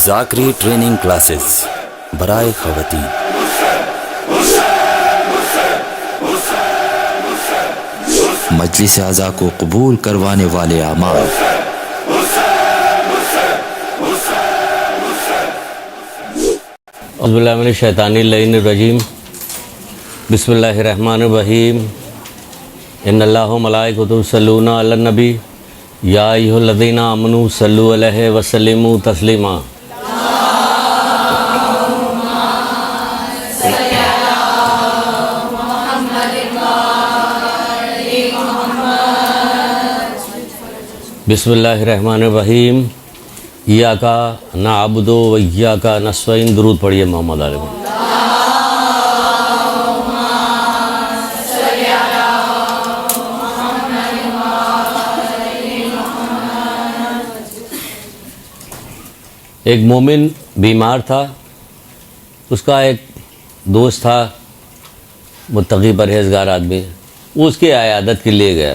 ذاکری training classes برائے خواتین۔ مجلس اعضاء کو قبول کروانے والے اعمال۔ اعوذ باللہ من الشیطان اللعین الرجیم۔ بسم اللہ الرحمن الرحیم۔ ان اللہ و ملائکتہ یصلون علی النبی یا ایھا الذین آمنوا صلوا علیہ وسلموا تسلیما۔ بسم اللہ الرحمن الرحیم۔ ایاک نعبد و ایاک نستعین۔ درود پڑھیے محمد علیہ وسلم۔ ایک مومن بیمار تھا، اس کا ایک دوست تھا متقی پرہیزگار آدمی، وہ اس کی عیادت کے لیے گیا۔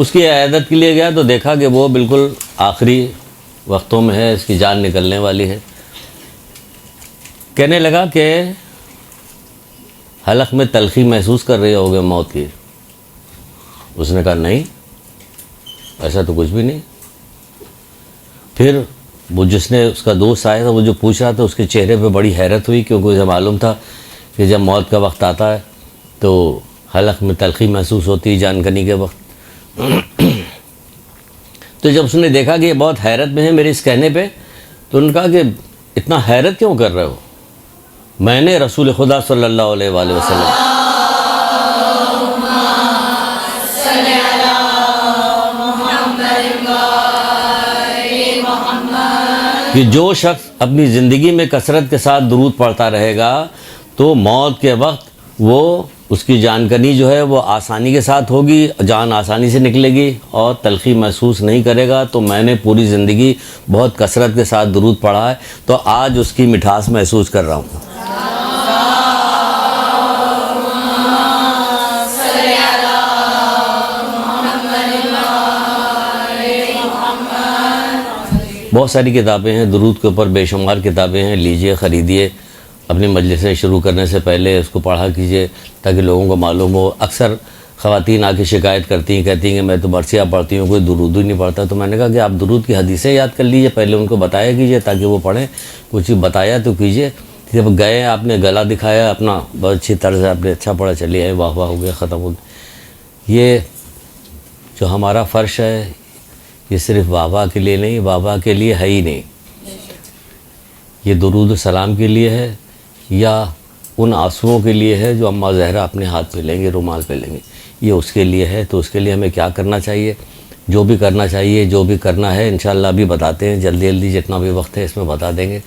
اس کی عیادت کے لیے گیا تو دیکھا کہ وہ بالکل آخری وقتوں میں ہے، اس کی جان نکلنے والی ہے۔ کہنے لگا کہ حلق میں تلخی محسوس کر رہے ہوگے موت کی۔ اس نے کہا نہیں، ایسا تو کچھ بھی نہیں۔ پھر وہ جس نے اس کا دوست آیا تھا، وہ جو پوچھ رہا تھا، اس کے چہرے پہ بڑی حیرت ہوئی، کیونکہ اسے معلوم تھا کہ جب موت کا وقت آتا ہے تو حلق میں تلخی محسوس ہوتی ہے جان کنی کے وقت۔ تو جب اس نے دیکھا کہ یہ بہت حیرت میں ہے میرے اس کہنے پہ، تو انہوں نے کہا کہ اتنا حیرت کیوں کر رہے ہو؟ میں نے رسول خدا صلی اللہ علیہ وآلہ وسلم کہ جو شخص اپنی زندگی میں کثرت کے ساتھ درود پڑھتا رہے گا تو موت کے وقت وہ اس کی جان کنی جو ہے وہ آسانی کے ساتھ ہوگی، جان آسانی سے نکلے گی اور تلخی محسوس نہیں کرے گا۔ تو میں نے پوری زندگی بہت کثرت کے ساتھ درود پڑھا ہے، تو آج اس کی مٹھاس محسوس کر رہا ہوں۔ بہت ساری کتابیں ہیں درود کے اوپر، بے شمار کتابیں ہیں، لیجئے، خریدیے، اپنی مجلسیں شروع کرنے سے پہلے اس کو پڑھا کیجئے تاکہ لوگوں کو معلوم ہو۔ اکثر خواتین آ کے شکایت کرتی ہیں، کہتی ہیں کہ میں تو مرثیہ پڑھتی ہوں، کوئی درود ہی نہیں پڑھتا۔ تو میں نے کہا کہ آپ درود کی حدیثیں یاد کر لیجئے، پہلے ان کو بتایا کیجئے تاکہ وہ پڑھیں، کچھ بتایا تو کیجئے۔ جب گئے آپ نے گلا دکھایا اپنا، بہت اچھی طرح سے آپ نے اچھا پڑھا، چلیے آئے، واہ واہ ہو گیا، ختم ہو گیا۔ یہ جو ہمارا فرش ہے یہ صرف واہ واہ کے لیے نہیں، واہ واہ کے لیے ہے ہی نہیں، یہ درود و سلام کے لیے ہے، یا ان آنسوؤں کے لیے ہے جو اماں زہرا اپنے ہاتھ پہ لیں گے، رومال پہ لیں گے، یہ اس کے لیے ہے۔ تو اس کے لیے ہمیں کیا کرنا چاہیے؟ جو بھی کرنا چاہیے، جو بھی کرنا ہے انشاءاللہ ابھی بتاتے ہیں، جلدی جلدی جتنا بھی وقت ہے اس میں بتا دیں گے۔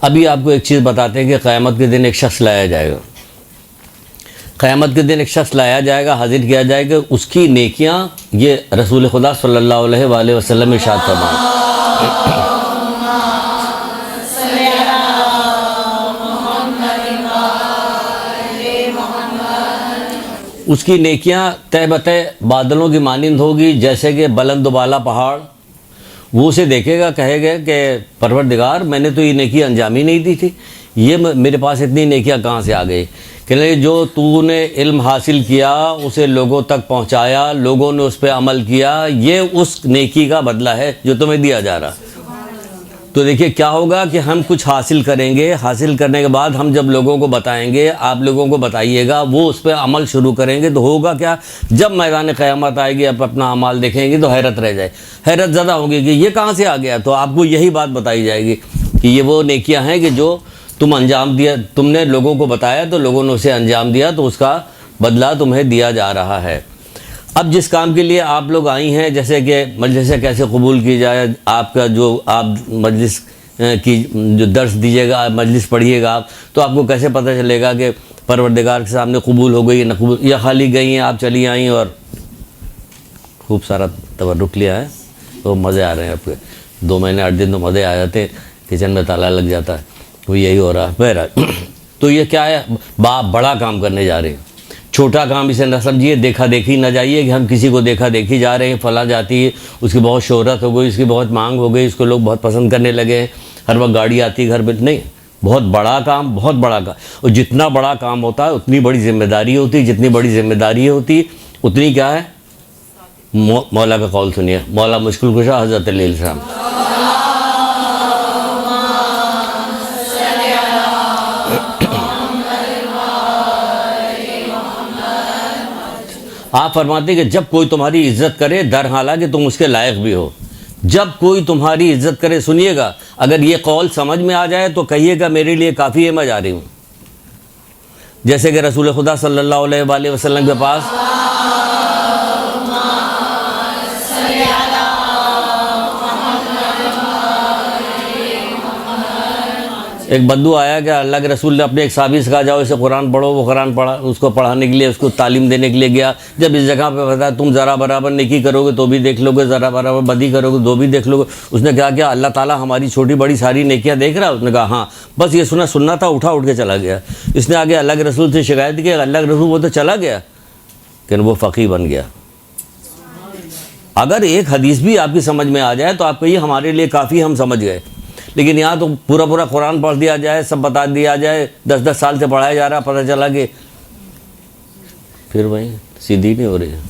ابھی آپ کو ایک چیز بتاتے ہیں کہ قیامت کے دن ایک شخص لایا جائے گا، قیامت کے دن ایک شخص لایا جائے گا، حاضر کیا جائے گا، اس کی نیکیاں، یہ رسول خدا صلی اللہ علیہ وآلہ وسلم ارشاد فرمائے، اس کی نیکیاں تہ بتہ بادلوں کی مانند ہوگی، جیسے کہ بلند و بالا پہاڑ۔ وہ اسے دیکھے گا، کہے گا کہ پروردگار میں نے تو یہ نیکی انجام ہی نہیں دی تھی، یہ میرے پاس اتنی نیکیاں کہاں سے آ گئی؟ کہ جو تو نے علم حاصل کیا، اسے لوگوں تک پہنچایا، لوگوں نے اس پہ عمل کیا، یہ اس نیکی کا بدلہ ہے جو تمہیں دیا جا رہا۔ تو دیکھیے کیا ہوگا کہ ہم کچھ حاصل کریں گے، حاصل کرنے کے بعد ہم جب لوگوں کو بتائیں گے، آپ لوگوں کو بتائیے گا، وہ اس پہ عمل شروع کریں گے، تو ہوگا کیا؟ جب میدان قیامت آئے گی، آپ اپنا اعمال دیکھیں گے تو حیرت رہ جائے، حیرت زدہ ہوگی کہ یہ کہاں سے آ گیا۔ تو آپ کو یہی بات بتائی جائے گی کہ یہ وہ نیکیاں ہیں کہ جو تم انجام دیا، تم نے لوگوں کو بتایا تو لوگوں نے اسے انجام دیا، تو اس کا بدلہ تمہیں دیا جا رہا ہے۔ اب جس کام کے لیے آپ لوگ آئی ہیں، جیسے کہ مجلس سے کیسے قبول کی جائے، آپ کا جو آپ مجلس کی جو درس دیجیے گا، مجلس پڑھیے گا آپ، تو آپ کو کیسے پتہ چلے گا کہ پروردگار کے سامنے قبول ہو گئی یا نہ قبول، یا خالی گئی ہیں آپ، چلی آئیں اور خوب سارا تبرک لیا ہے تو مزے آ رہے ہیں آپ کے، 2 مہینے 8 دن تو مزے آ جاتے ہیں، کچن میں تالا لگ جاتا ہے، وہ یہی ہو رہا ہے۔ بہرحال تو یہ کیا ہے؟ باپ بڑا کام کرنے جا رہے ہیں، چھوٹا کام اسے نہ سمجھیے، دیکھا دیکھی نہ جائیے کہ ہم کسی کو دیکھا دیکھی جا رہے ہیں، فلاں جاتی ہے، اس کی بہت شہرت ہو گئی، اس کی بہت مانگ ہو گئی، اس کو لوگ بہت پسند کرنے لگے ہیں، ہر وقت گاڑی آتی ہے گھر پہ. نہیں، بہت بڑا کام، بہت بڑا کام. اور جتنا بڑا کام ہوتا ہے اتنی بڑی ذمہ داری ہوتی ہے، جتنی بڑی ذمہ داری ہوتی اتنی کیا ہے. مولا کا قول سنیے، مولا مشکل کشا حضرت علی علیہ السلام. آپ فرماتے ہیں کہ جب کوئی تمہاری عزت کرے در حالانکہ تم اس کے لائق بھی ہو. جب کوئی تمہاری عزت کرے، سنیے گا، اگر یہ قول سمجھ میں آ جائے تو کہیے گا میرے لیے کافی ہے، میں جا رہی ہوں. جیسے کہ رسول خدا صلی اللہ علیہ وآلہ وسلم کے پاس ایک بدو آیا کہ اللہ کے رسول نے اپنے ایک صحابی سے کہا جاؤ اسے قرآن پڑھو. وہ قرآن پڑھا، اس کو پڑھانے کے لیے، اس کو تعلیم دینے کے لیے گیا. جب اس جگہ پہ بتایا تم ذرا برابر نیکی کرو گے تو بھی دیکھ لو گے، ذرا برابر بدی کرو گے تو بھی دیکھ لو گے. اس نے کہا کیا اللہ تعالیٰ ہماری چھوٹی بڑی ساری نیکیاں دیکھ رہا ہے؟ اس نے کہا ہاں. بس یہ سننا تھا، اٹھ کے چلا گیا. اس نے آگے اللہ کے رسول سے شکایت کی، اللہ کے رسول وہ تو چلا گیا کہ وہ فقیہ بن گیا. اگر ایک حدیث بھی آپ کی سمجھ میں آ جائے تو آپ کہیے ہمارے لیے کافی، ہم سمجھ گئے. لیکن یہاں تو پورا قرآن پڑھ دیا جائے، سب بتا دیا جائے، 10 سال سے پڑھایا جا رہا، پتہ چلا کہ پھر وہیں سیدھی نہیں ہو رہی ہے،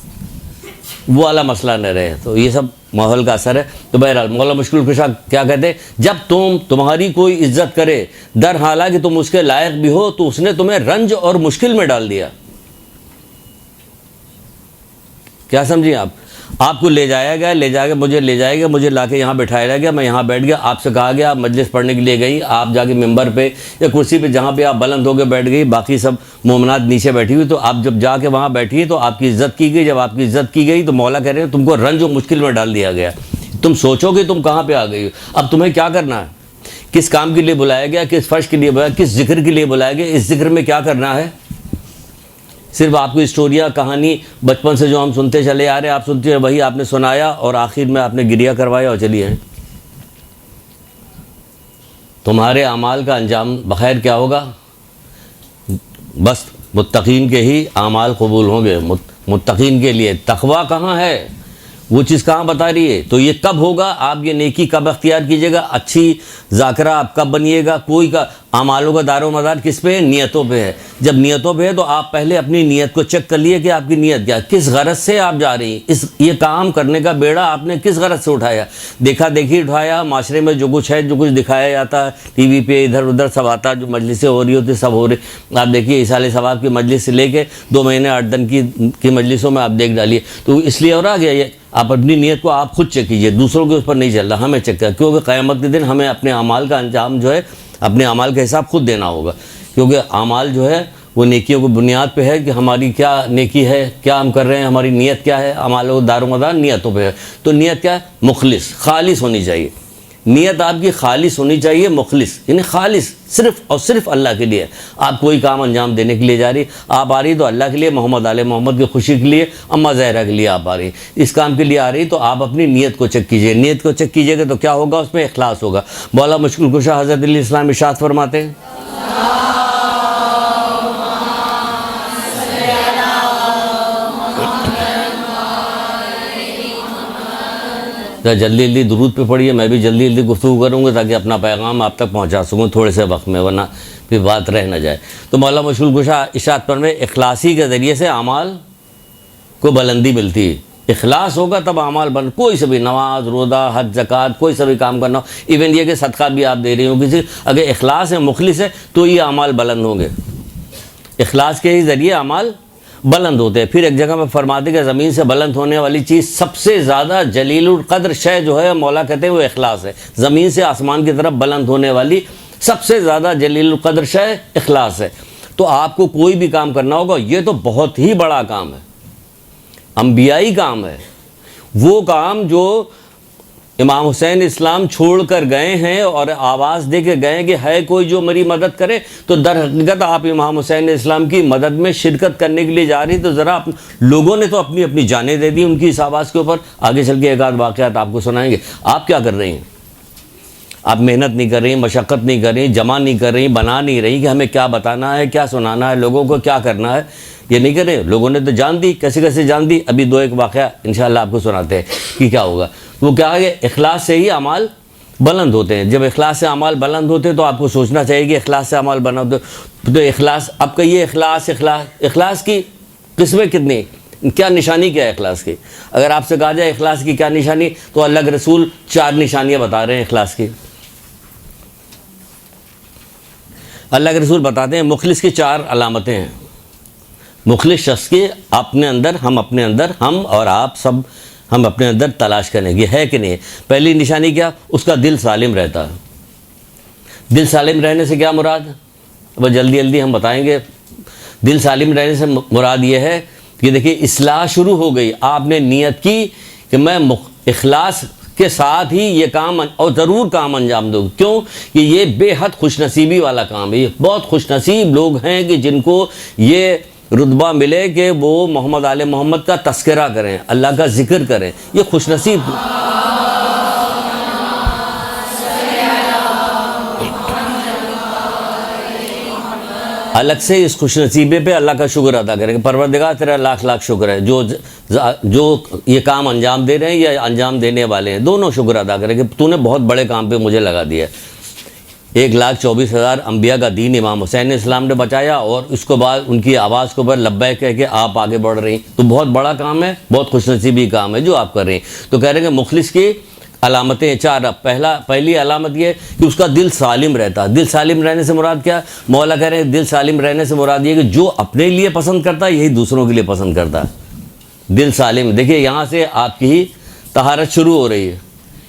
وہ والا مسئلہ نہ رہے. تو یہ سب ماحول کا اثر ہے. تو بہرحال مولا مشکل کشا کیا کہتے ہیں، جب تمہاری کوئی عزت کرے در حالانکہ تم اس کے لائق بھی ہو تو اس نے تمہیں رنج اور مشکل میں ڈال دیا. کیا سمجھیں آپ کو لے جایا گیا، مجھے لا کے یہاں بٹھایا گیا، میں یہاں بیٹھ گیا، آپ سے کہا گیا آپ مجلس پڑھنے کے لیے گئی، آپ جا کے ممبر پہ یا کرسی پہ جہاں پہ آپ بلند ہو کے بیٹھ گئی، باقی سب مومنات نیچے بیٹھی ہوئی، تو آپ جب جا کے وہاں بیٹھی تو آپ کی عزت کی گئی. جب آپ کی عزت کی گئی تو مولا کہہ رہے ہیں تم کو رنج و مشکل میں ڈال دیا گیا. تم سوچو کہ تم کہاں پہ آ گئی ہو. اب تمہیں کیا کرنا ہے، کس کام کے لیے بلایا گیا، کس فرش کے لیے بلایا، کس ذکر کے لیے بلایا گیا، اس ذکر میں کیا کرنا ہے. صرف آپ کو اسٹوریاں، کہانی بچپن سے جو ہم سنتے چلے آ رہے ہیں، آپ سنتے ہیں وہی آپ نے سنایا اور آخر میں آپ نے گریہ کروایا اور چلیے. تمہارے اعمال کا انجام بخیر کیا ہوگا؟ بس متقین کے ہی اعمال قبول ہوں گے. متقین کے لیے تقویٰ کہاں ہے، وہ چیز کہاں بتا رہی ہے. تو یہ کب ہوگا، آپ یہ نیکی کب اختیار کیجیے گا، اچھی ذاکرہ آپ کب بنیے گا. کوئی کا اعمالوں کا دار و مدار کس پہ ہے؟ نیتوں پہ ہے. جب نیتوں پہ ہے تو آپ پہلے اپنی نیت کو چیک کر لیے کہ آپ کی نیت کیا، کس غرض سے آپ جا رہی ہیں. یہ کام کرنے کا بیڑا آپ نے کس غرض سے اٹھایا؟ دیکھا دیکھی اٹھایا، معاشرے میں جو کچھ ہے، جو کچھ دکھایا جاتا ہے ٹی وی پہ ادھر ادھر سب آتا، جو مجلسیں ہو رہی ہوتی سب ہو رہی. آپ دیکھیے ایصال ثواب کی مجلس سے لے کے 2 مہینے 8 دن کی مجلسوں میں آپ دیکھ ڈالیے. تو اس لیے ہو رہا گیا یہ، آپ اپنی نیت کو آپ خود چیک کیجئے، دوسروں کے اس پر نہیں چل رہا، ہمیں چیک کر. کیونکہ قیامت کے دن ہمیں اپنے اعمال کا انجام جو ہے، اپنے اعمال کا حساب خود دینا ہوگا. کیونکہ اعمال جو ہے وہ نیکیوں کی بنیاد پہ ہے کہ ہماری کیا نیکی ہے، کیا ہم کر رہے ہیں، ہماری نیت کیا ہے. اعمالوں دار و مدار نیتوں پہ ہے. تو نیت کیا ہے؟ مخلص، خالص ہونی چاہیے. نیت آپ کی خالص ہونی چاہیے، مخلص یعنی خالص، صرف اور صرف اللہ کے لیے. آپ کوئی کام انجام دینے کے لیے جا رہی، آپ آ رہی تو اللہ کے لیے، محمد آل محمد کی خوشی کے لیے، اماں زہرا کے لیے آپ آ رہی، اس کام کے لیے آ رہی، تو آپ اپنی نیت کو چیک کیجئے. نیت کو چیک کیجئے گا تو کیا ہوگا؟ اس میں اخلاص ہوگا. مولا مشکل کشا حضرت علی السلام ارشاد فرماتے ہیں، جلدی درود پہ پڑھیے. میں بھی جلدی گفتگو کروں گا تاکہ اپنا پیغام آپ تک پہنچا سکوں تھوڑے سے وقت میں، ورنہ پھر بات رہ نہ جائے. تو مولا مشکل کشا ارشاد پر میں اخلاصی کے ذریعے سے اعمال کو بلندی ملتی ہے. اخلاص ہوگا تب اعمال کوئی سے بھی نماز، روزہ، حج، زکوٰۃ، کوئی سا بھی کام کرنا ہو، ایون یہ کہ صدقہ بھی آپ دے رہی ہوں کسی، اگر اخلاص ہے، مخلص ہے، تو یہ اعمال بلند ہوں گے. اخلاص کے ہی ذریعے اعمال بلند ہوتے ہیں. پھر ایک جگہ میں فرماتے کہ زمین سے بلند ہونے والی چیز سب سے زیادہ جلیل القدر شے جو ہے، مولا کہتے ہیں وہ اخلاص ہے. زمین سے آسمان کی طرف بلند ہونے والی سب سے زیادہ جلیل القدر شے اخلاص ہے. تو آپ کو کوئی بھی کام کرنا ہوگا، یہ تو بہت ہی بڑا کام ہے، انبیائی کام ہے. وہ کام جو امام حسین اسلام چھوڑ کر گئے ہیں اور آواز دے کے گئے کہ ہے کوئی جو میری مدد کرے، تو در حقیقت آپ امام حسین اسلام کی مدد میں شرکت کرنے کے لیے جا رہی. تو ذرا لوگوں نے تو اپنی جانیں دے دی ان کی اس آواز کے اوپر. آگے چل کے ایک آدھ واقعات آپ کو سنائیں گے. آپ کیا کر رہی ہیں؟ آپ محنت نہیں کر رہی، مشقت نہیں کر رہی، جمع نہیں کر رہی، بنا نہیں رہی کہ ہمیں کیا بتانا ہے، کیا سنانا ہے، لوگوں کو کیا کرنا ہے. یہ نہیں کریں. لوگوں نے تو جان دی, کیسے کیسے جان دی. ابھی دو ایک واقعہ انشاءاللہ آپ کو سناتے ہیں کہ کیا ہوگا. وہ کیا ہے کہ اخلاص سے ہی اعمال بلند ہوتے ہیں. جب اخلاص سے اعمال بلند ہوتے ہیں تو آپ کو سوچنا چاہیے کہ اخلاص سے اعمال بلند ہوتے تو اخلاص, آپ کا یہ اخلاص کی قسمیں کتنی, کیا نشانی کیا ہے اخلاص کی. اگر آپ سے کہا جائے اخلاص کی کیا نشانی, تو اللہ کے رسول 4 نشانیاں بتا رہے ہیں اخلاص کی. اللہ کے رسول بتاتے ہیں مخلص کی 4 علامتیں ہیں. مخلص شخص کی اپنے اندر, ہم اور آپ سب ہم اپنے اندر تلاش کریں گے ہے کہ نہیں. پہلی نشانی کیا, اس کا دل سالم رہتا ہے. دل سالم رہنے سے کیا مراد, وہ جلدی ہم بتائیں گے. دل سالم رہنے سے مراد یہ ہے کہ دیکھیے اصلاح شروع ہو گئی, آپ نے نیت کی کہ میں اخلاص کے ساتھ ہی یہ کام اور ضرور کام انجام دوں. کیوں کہ یہ بے حد خوش نصیبی والا کام ہے. یہ بہت خوش نصیب لوگ ہیں کہ جن کو یہ رتبہ ملے کہ وہ محمد آل محمد کا تذکرہ کریں, اللہ کا ذکر کریں. یہ خوش نصیب الگ سے اس خوش نصیبے پہ اللہ کا شکر ادا کریں کہ پروردگار تیرا لاکھ شکر ہے جو یہ کام انجام دے رہے ہیں یا انجام دینے والے ہیں, دونوں شکر ادا کریں کہ تو نے بہت بڑے کام پہ مجھے لگا دیا. 1,24,000 انبیاء کا دین امام حسین اسلام نے بچایا, اور اس کے بعد ان کی آواز کو بر لبیک کہہ کے آپ آگے بڑھ رہی ہیں. تو بہت بڑا کام ہے, بہت خوش نصیبی کام ہے جو آپ کر رہے ہیں. تو کہہ رہے ہیں کہ مخلص کی علامتیں 4. پہلی علامت یہ کہ اس کا دل سالم رہتا ہے. دل سالم رہنے سے مراد کیا, مولا کہہ رہے ہیں دل سالم رہنے سے مراد یہ کہ جو اپنے لیے پسند کرتا ہے یہی دوسروں کے لیے پسند کرتا ہے. دل سالم, دیکھیے یہاں سے آپ کی ہی طہارت شروع ہو رہی ہے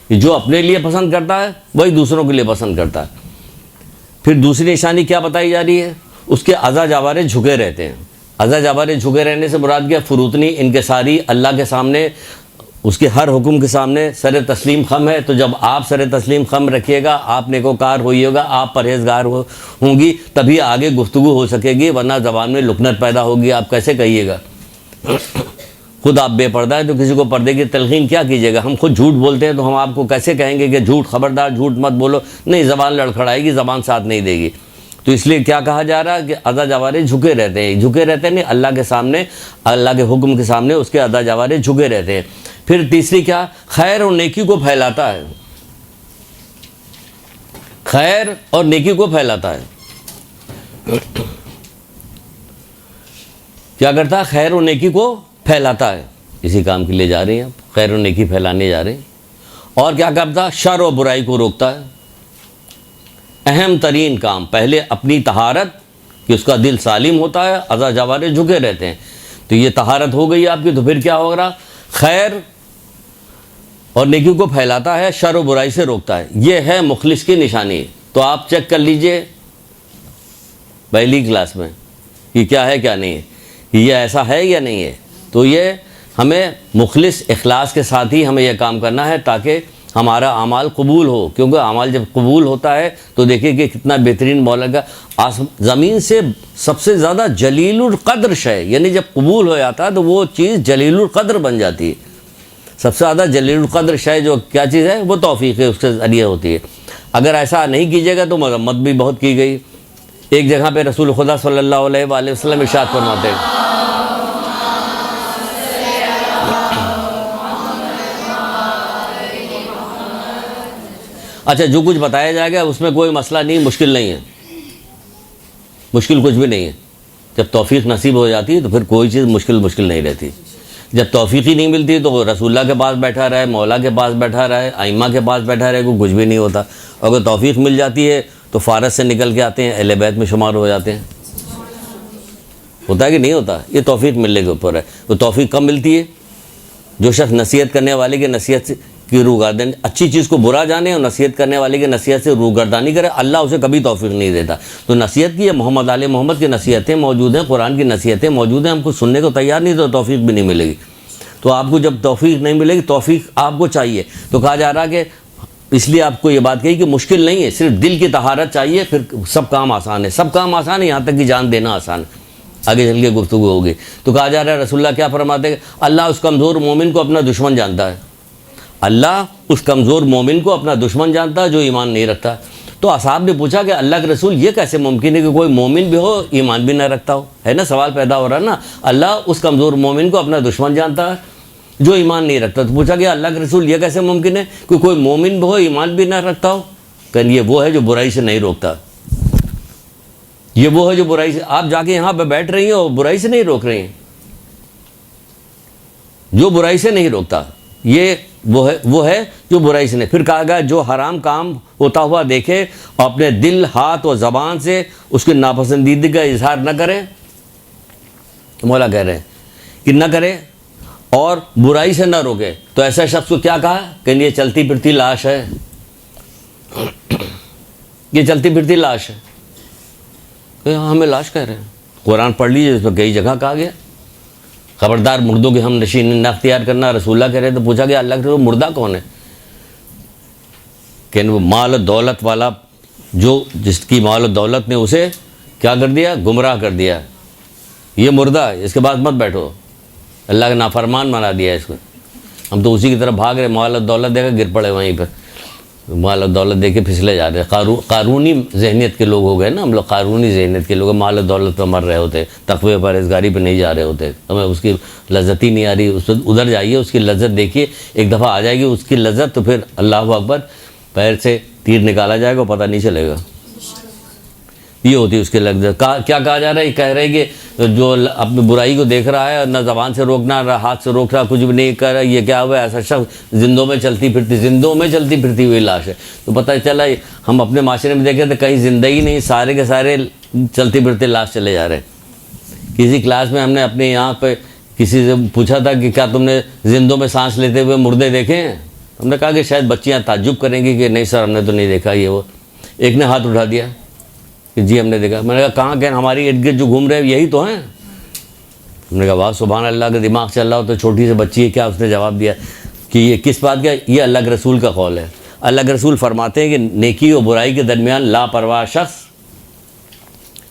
کہ جو اپنے لیے پسند کرتا ہے وہی دوسروں کے لیے پسند کرتا ہے. پھر دوسری نشانی کیا بتائی جا رہی ہے, اس کے اعضا جوارے جھکے رہتے ہیں. اعضا جوارے جھکے رہنے سے مراد کیا, فروتنی انکساری, اللہ کے سامنے اس کے ہر حکم کے سامنے سر تسلیم خم ہے. تو جب آپ سر تسلیم خم رکھیے گا, آپ نیکوکار ہوئیے گا, آپ پرہیزگار ہوں گی, تبھی آگے گفتگو ہو سکے گی, ورنہ زبان میں لکنت پیدا ہوگی. آپ کیسے کہیے گا, خود آپ بے پردہ ہے تو کسی کو پردے کی تلقین کیا کیجیے گا. ہم خود جھوٹ بولتے ہیں تو ہم آپ کو کیسے کہیں گے کہ جھوٹ, خبردار جھوٹ مت بولو. نہیں, زبان لڑکھڑائے گی, زبان ساتھ نہیں دے گی. تو اس لیے کیا کہا جا رہا ہے کہ اعضا جوارے جھکے رہتے ہیں نہیں, اللہ کے سامنے, اللہ کے حکم کے سامنے اس کے اعضا جوارے جھکے رہتے ہیں. پھر تیسری کیا, خیر اور نیکی کو پھیلاتا ہے. خیر اور نیکی کو پھیلاتا ہے. کیا کرتا ہے, خیر اور نیکی کو پھیلاتا ہے. اسی کام کے لیے جا رہے ہیں آپ, خیر و نیکی پھیلانے جا رہے ہیں. اور کیا کرتا, شر و برائی کو روکتا ہے. اہم ترین کام پہلے اپنی طہارت, کہ اس کا دل سالم ہوتا ہے, اعضا جوارے جھکے رہتے ہیں. تو یہ طہارت ہو گئی آپ کی. تو پھر کیا ہوگا, خیر اور نیکی کو پھیلاتا ہے, شر و برائی سے روکتا ہے. یہ ہے مخلص کی نشانی. تو آپ چیک کر لیجئے پہلی کلاس میں کہ کیا ہے کیا نہیں ہے, یہ ایسا ہے یا نہیں ہے. تو یہ ہمیں مخلص اخلاص کے ساتھ ہی ہمیں یہ کام کرنا ہے تاکہ ہمارا اعمال قبول ہو. کیونکہ اعمال جب قبول ہوتا ہے تو دیکھیں کہ کتنا بہترین مولا کا زمین سے سب سے زیادہ جلیل القدر شے, یعنی جب قبول ہو جاتا ہے تو وہ چیز جلیل القدر بن جاتی ہے. سب سے زیادہ جلیل القدر شے جو کیا چیز ہے, وہ توفیق ہے, اس کے ذریعے ہوتی ہے. اگر ایسا نہیں کیجیے گا تو مذمت بھی بہت کی گئی. ایک جگہ پہ رسول خدا صلی اللہ علیہ وآلہ وسلم ارشاد فرماتے ہیں, اچھا جو کچھ بتایا جائے گا اس میں کوئی مسئلہ نہیں, مشکل نہیں ہے, مشکل کچھ بھی نہیں ہے. جب توفیق نصیب ہو جاتی ہے تو پھر کوئی چیز مشکل نہیں رہتی. جب توفیق ہی نہیں ملتی تو رسول اللہ کے پاس بیٹھا رہے, مولا کے پاس بیٹھا رہے, ائمہ کے پاس بیٹھا رہے, کوئی کچھ بھی نہیں ہوتا. اگر توفیق مل جاتی ہے تو فارس سے نکل کے آتے ہیں, اہل بیت میں شمار ہو جاتے ہیں. ہوتا ہے کہ نہیں ہوتا, یہ توفیق ملنے کے اوپر ہے. تو توفیق کب ملتی ہے, جو شخص نصیحت کرنے والے کی نصیحت کی روگردانی, اچھی چیز کو برا جانے اور نصیحت کرنے والے کی نصیحت سے روگردانی کرے, اللہ اسے کبھی توفیق نہیں دیتا. تو نصیحت کی, محمد آل محمد کی نصیحتیں موجود ہیں, قرآن کی نصیحتیں موجود ہیں, ہم کو سننے کو تیار نہیں تو توفیق بھی نہیں ملے گی. تو آپ کو جب توفیق نہیں ملے گی, توفیق آپ کو چاہیے. تو کہا جا رہا کہ اس لیے آپ کو یہ بات کہی کہ مشکل نہیں ہے, صرف دل کی طہارت چاہیے, پھر سب کام آسان ہے. سب کام آسان ہے, یہاں تک کہ جان دینا آسان ہے. آگے چل کے گفتگو ہوگی. تو کہا جا رہا ہے رسول اللہ کیا فرماتے ہیں, اللہ اس کمزور مومن کو اپنا دشمن جانتا ہے. اللہ اس کمزور مومن کو اپنا دشمن جانتا ہے جو ایمان نہیں رکھتا. تو اصحاب نے پوچھا کہ اللہ کے رسول یہ کیسے ممکن ہے کہ کوئی مومن بھی ہو ایمان بھی نہ رکھتا ہو؟ ہے نا سوال پیدا ہو رہا ہے نا. اللہ اس کمزور مومن کو اپنا دشمن جانتا ہے جو ایمان نہیں رکھتا. تو پوچھا کہ اللہ کے رسول یہ کیسے ممکن ہے کہ کوئی مومن بھی ہو ایمان بھی نہ رکھتا ہو؟ کہ یہ وہ ہے جو برائی سے نہیں روکتا. یہ وہ ہے جو برائی سے، آپ جا کے یہاں پہ بیٹھ رہی ہیں اور برائی سے نہیں روک رہی ہیں، جو برائی سے نہیں روکتا یہ وہ ہے جو برائی سے نہیں. پھر کہا گیا جو حرام کام ہوتا ہوا دیکھے اور اپنے دل، ہاتھ اور زبان سے اس کی ناپسندیدگی کا اظہار نہ کرے. مولا کہہ رہے ہیں کہ نہ کرے اور برائی سے نہ روکے. تو ایسا شخص کو کیا کہا کہ یہ چلتی پھرتی لاش ہے، یہ چلتی پھرتی لاش ہے. کہ ہمیں لاش کہہ رہے ہیں، قرآن پڑھ لیجیے، اس میں کئی جگہ کہا گیا خبردار مردوں کی ہم نشین نہ اختیار کرنا. رسول اللہ کہہ رہے ہیں. تو پوچھا گیا اللہ کے مردہ کون ہے؟ کہ وہ مال و دولت والا، جو جس کی مال و دولت نے اسے کیا کر دیا؟ گمراہ کر دیا. یہ مردہ ہے، اس کے بعد مت بیٹھو. اللہ کا نافرمان بنا دیا اس کو. ہم تو اسی کی طرف بھاگ رہے، مال و دولت دے کر گر پڑے وہیں پہ، مال و دولت دے کے پھسلے جا رہے. قارونی ذہنیت کے لوگ ہو گئے نا ہم لوگ، قارونی ذہنیت کے لوگ مال و دولت پہ مر رہے ہوتے، تقوی پرہیزگاری پہ نہیں جا رہے ہوتے. ہمیں اس کی لذت ہی نہیں آ رہی. اس ادھر جائیے، اس کی لذت دیکھیے، ایک دفعہ آ جائے گی اس کی لذت تو پھر اللہ اکبر پیر سے تیر نکالا جائے گا، پتہ نہیں چلے گا. یہ ہوتی ہے اس کے لذت. کیا کہا جا رہا ہے؟ یہ کہہ رہے کہ جو اپنی برائی کو دیکھ رہا ہے، نہ زبان سے روکنا، نہ ہاتھ سے روک رہا، کچھ بھی نہیں کر رہا، یہ کیا ہوا؟ ایسا شخص زندوں میں چلتی پھرتی ہوئی لاش ہے. تو پتہ چلا ہم اپنے معاشرے میں دیکھیں تو کہیں زندہ ہی نہیں، سارے کے سارے چلتی پھرتے لاش چلے جا رہے ہیں. کسی کلاس میں ہم نے اپنے یہاں پہ کسی سے پوچھا تھا کہ کیا تم نے زندوں میں سانس لیتے ہوئے مردے دیکھے ہیں؟ ہم نے کہا کہ شاید بچیاں تعجب کریں گی کہ نہیں سر ہم نے تو نہیں دیکھا. یہ وہ ایک نے ہاتھ اٹھا دیا کہ جی ہم نے دیکھا. میں نے کہا کہاں کہ ہماری ارد گرد جو گھوم رہے ہیں یہی تو ہیں. ہم نے کہا واہ سبحان اللہ، کا دماغ چل رہا ہو تو چھوٹی سی بچی ہے. کیا اس نے جواب دیا کہ یہ کس بات کا؟ یہ اللہ کے رسول کا قول ہے. اللہ کے رسول فرماتے ہیں کہ نیکی اور برائی کے درمیان لاپرواہ شخص،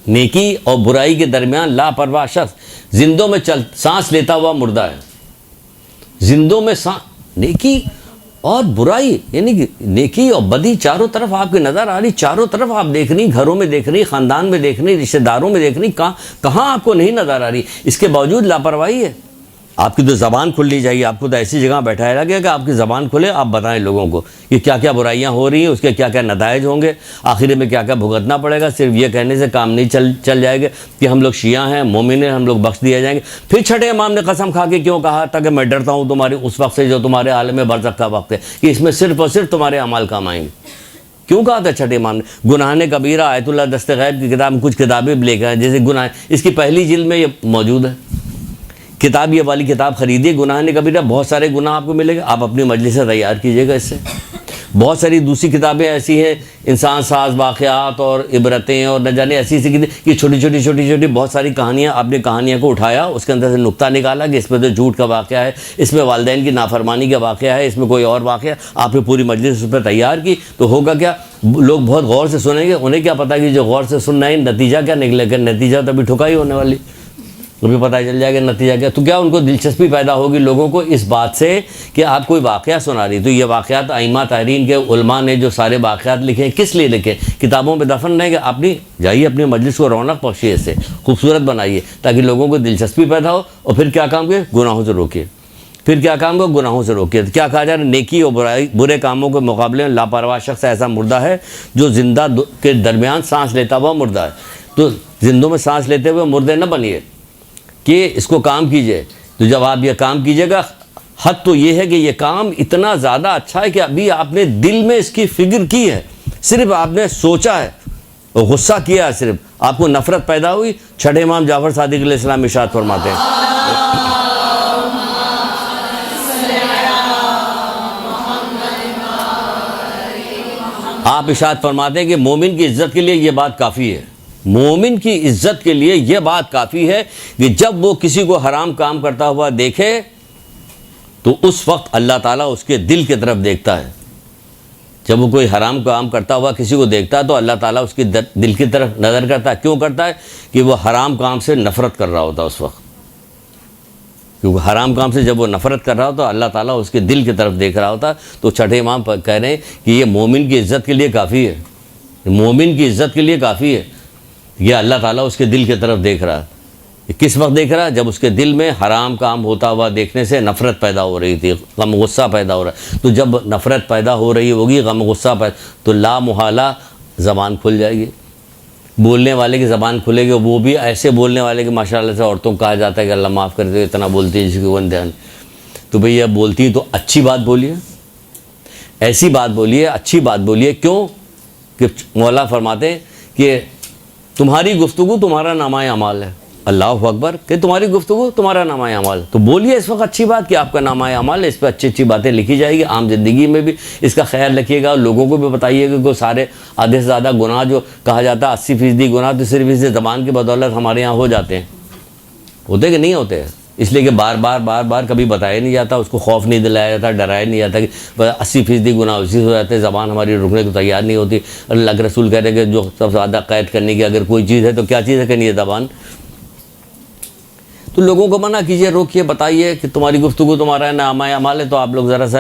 نیکی اور برائی کے درمیان لاپرواہ شخص زندوں میں سانس لیتا ہوا مردہ ہے. زندوں میں نیکی اور برائی، یعنی کہ نیکی اور بدی چاروں طرف آپ کی نظر آ رہی، چاروں طرف آپ دیکھ رہی، گھروں میں دیکھ رہی، خاندان میں دیکھ رہی، رشتہ داروں میں دیکھ رہی، کہاں آپ کو نہیں نظر آ رہی. اس کے باوجود لاپرواہی ہے. آپ کی تو زبان کھلنی چاہیے. آپ کو تو ایسی جگہ بیٹھایا گیا کہ آپ کی زبان کھلے، آپ بتائیں لوگوں کو کہ کیا کیا برائیاں ہو رہی ہیں، اس کے کیا کیا نتائج ہوں گے، آخر میں کیا کیا بھگتنا پڑے گا. صرف یہ کہنے سے کام نہیں چل جائے گا کہ ہم لوگ شیعہ ہیں، مومن ہیں، ہم لوگ بخش دیے جائیں گے. پھر چھٹے امام نے قسم کھا کے کیوں کہا تھا کہ میں ڈرتا ہوں تمہارے اس وقت سے جو تمہارے عالم برزخ کا وقت ہے، کہ اس میں صرف اور صرف تمہارے اعمال کام آئیں گے. کیوں کہا تھا چھٹے امام نے؟ گناہ کبیرہ آیت اللہ دست غیب کی کتاب، کچھ کتابیں لے گئے جیسے گناہ، اس کی پہلی جلد میں یہ موجود ہے کتاب. یہ والی کتاب خریدیے، گناہ کبیرہ، بہت سارے گناہ آپ کو ملے گا. آپ اپنی مجلس سے تیار کیجیے گا اس سے. بہت ساری دوسری کتابیں ایسی ہیں، انسان ساز واقعات اور عبرتیں اور نہ جانے ایسی کہ چھوٹی چھوٹی بہت ساری کہانیاں. آپ نے کہانیاں کو اٹھایا، اس کے اندر سے نقطہ نکالا کہ اس میں تو جھوٹ کا واقعہ ہے، اس میں والدین کی نافرمانی کا واقعہ ہے، اس میں کوئی اور واقعہ. آپ نے پوری مجلس اس پہ تیار کی تو ہوگا کیا؟ لوگ بہت غور سے سنیں گے. انہیں کیا پتہ کہ جو غور سے سننا ہے نتیجہ کیا نکلے گا؟ نتیجہ تو ابھی ٹھکائی ہونے والی، تمہیں پتہ چل جائے گا نتیجہ کیا. تو کیا ان کو دلچسپی پیدا ہوگی لوگوں کو اس بات سے کہ آپ کوئی واقعہ سنا رہی. تو یہ واقعات ائمہ تحرین کے علماء نے جو سارے واقعات لکھے ہیں کس لیے لکھے؟ کتابوں میں دفن نہیں کہ اپنی جائیے اپنی مجلس کو رونق بخشیے، اس سے خوبصورت بنائیے تاکہ لوگوں کو دلچسپی پیدا ہو. اور پھر کیا کام کرے؟ گناہوں سے روکیے. پھر کیا کام کو؟ گناہوں سے روکیے. کیا کہا جا رہا ہے؟ نیکی اور برے کاموں کے مقابلے میں لاپرواہ شخص ایسا مردہ ہے جو زندہ کے درمیان سانس لیتا ہوا مردہ ہے. تو زندوں میں سانس لیتے ہوئے مردے نہ بنیے کہ اس کو کام کیجئے. تو جب آپ یہ کام کیجئے گا، حد تو یہ ہے کہ یہ کام اتنا زیادہ اچھا ہے کہ ابھی آپ نے دل میں اس کی فکر کی ہے، صرف آپ نے سوچا ہے، غصہ کیا ہے، صرف آپ کو نفرت پیدا ہوئی. چھٹے امام جعفر صادق علیہ السلام ارشاد فرماتے ہیں، آپ ارشاد فرماتے ہیں کہ مومن کی عزت کے لیے یہ بات کافی ہے. مومن کی عزت کے لیے یہ بات کافی ہے کہ جب وہ کسی کو حرام کام کرتا ہوا دیکھے تو اس وقت اللہ تعالیٰ اس کے دل کی طرف دیکھتا ہے. جب وہ کوئی حرام کام کرتا ہوا کسی کو دیکھتا ہے تو اللہ تعالیٰ اس کے دل کی طرف نظر کرتا ہے. کیوں کرتا ہے؟ کہ وہ حرام کام سے نفرت کر رہا ہوتا اس وقت. کیونکہ حرام کام سے جب وہ نفرت کر رہا ہوتا اللہ تعالیٰ اس کے دل کی طرف دیکھ رہا ہوتا. تو چھٹے امام کہہ رہے ہیں کہ یہ مومن کی عزت کے لیے کافی ہے. مومن کی عزت کے لیے کافی ہے. یہ اللہ تعالیٰ اس کے دل کی طرف دیکھ رہا ہے. کس وقت دیکھ رہا ہے؟ جب اس کے دل میں حرام کام ہوتا ہوا دیکھنے سے نفرت پیدا ہو رہی تھی, غم غصہ پیدا ہو رہا ہے. تو جب نفرت پیدا ہو رہی ہوگی, غم غصہ پیدا, تو لا محالہ زبان کھل جائے گی. بولنے والے کی زبان کھلے گی, وہ بھی ایسے بولنے والے کہ ماشاءاللہ سے عورتوں کو کہا جاتا ہے کہ اللہ معاف کر دے اتنا بولتی ہے جس کو ون دھیان. تو بھئی اب بولتی ہیں تو اچھی بات بولیے, ایسی بات بولیے, اچھی بات بولیے. کیوں کہ مولا فرماتے ہیں کہ تمہاری گفتگو تمہارا نامہ اعمال ہے. اللہ اکبر, کہ تمہاری گفتگو تمہارا نامہ اعمال. تو بولیے اس وقت اچھی بات کہ آپ کا نامہ اعمال ہے, اس پہ اچھی اچھی باتیں لکھی جائے گی. عام زندگی میں بھی اس کا خیال رکھیے گا, لوگوں کو بھی بتائیے گا کہ سارے آدھے سے زیادہ گناہ جو کہا جاتا ہے 80% گناہ تو صرف اس زبان کی بدولت ہمارے یہاں ہو جاتے ہیں. ہوتے کہ نہیں ہوتے؟ اس لیے کہ بار بار کبھی بتایا نہیں جاتا, اس کو خوف نہیں دلایا جاتا, ڈرایا نہیں جاتا کہ 80% گناہ اسی ہو جاتے ہیں. زبان ہماری رکنے کو تیار نہیں ہوتی. اللہ کے رسول کہہ رہے کہ جو سب سے زیادہ قید کرنے کی اگر کوئی چیز ہے تو کیا چیز ہے کہ نہیں ہے زبان. تو لوگوں کو منع کیجئے, روکیے, بتائیے کہ تمہاری گفتگو تمہارا نامہ اعمال ہے. تو آپ لوگ ذرا سا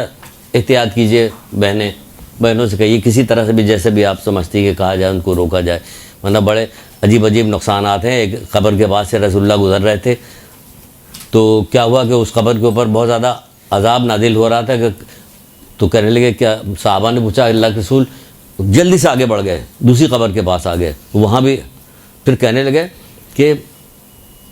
احتیاط کیجئے. بہنوں سے کہیے کسی طرح سے بھی, جیسے بھی آپ سمجھتی کہ کہا جائے ان کو روکا جائے, ورنہ بڑے عجیب نقصانات ہیں. ایک قبر کے بعد سے رسول اللہ گزر رہے تھے, تو کیا ہوا کہ اس قبر کے اوپر بہت زیادہ عذاب نازل ہو رہا تھا. کہ تو کہنے لگے, کیا صحابہ نے پوچھا, اللہ کے رسول, جلدی سے آگے بڑھ گئے, دوسری قبر کے پاس آ گئے. وہاں بھی پھر کہنے لگے کہ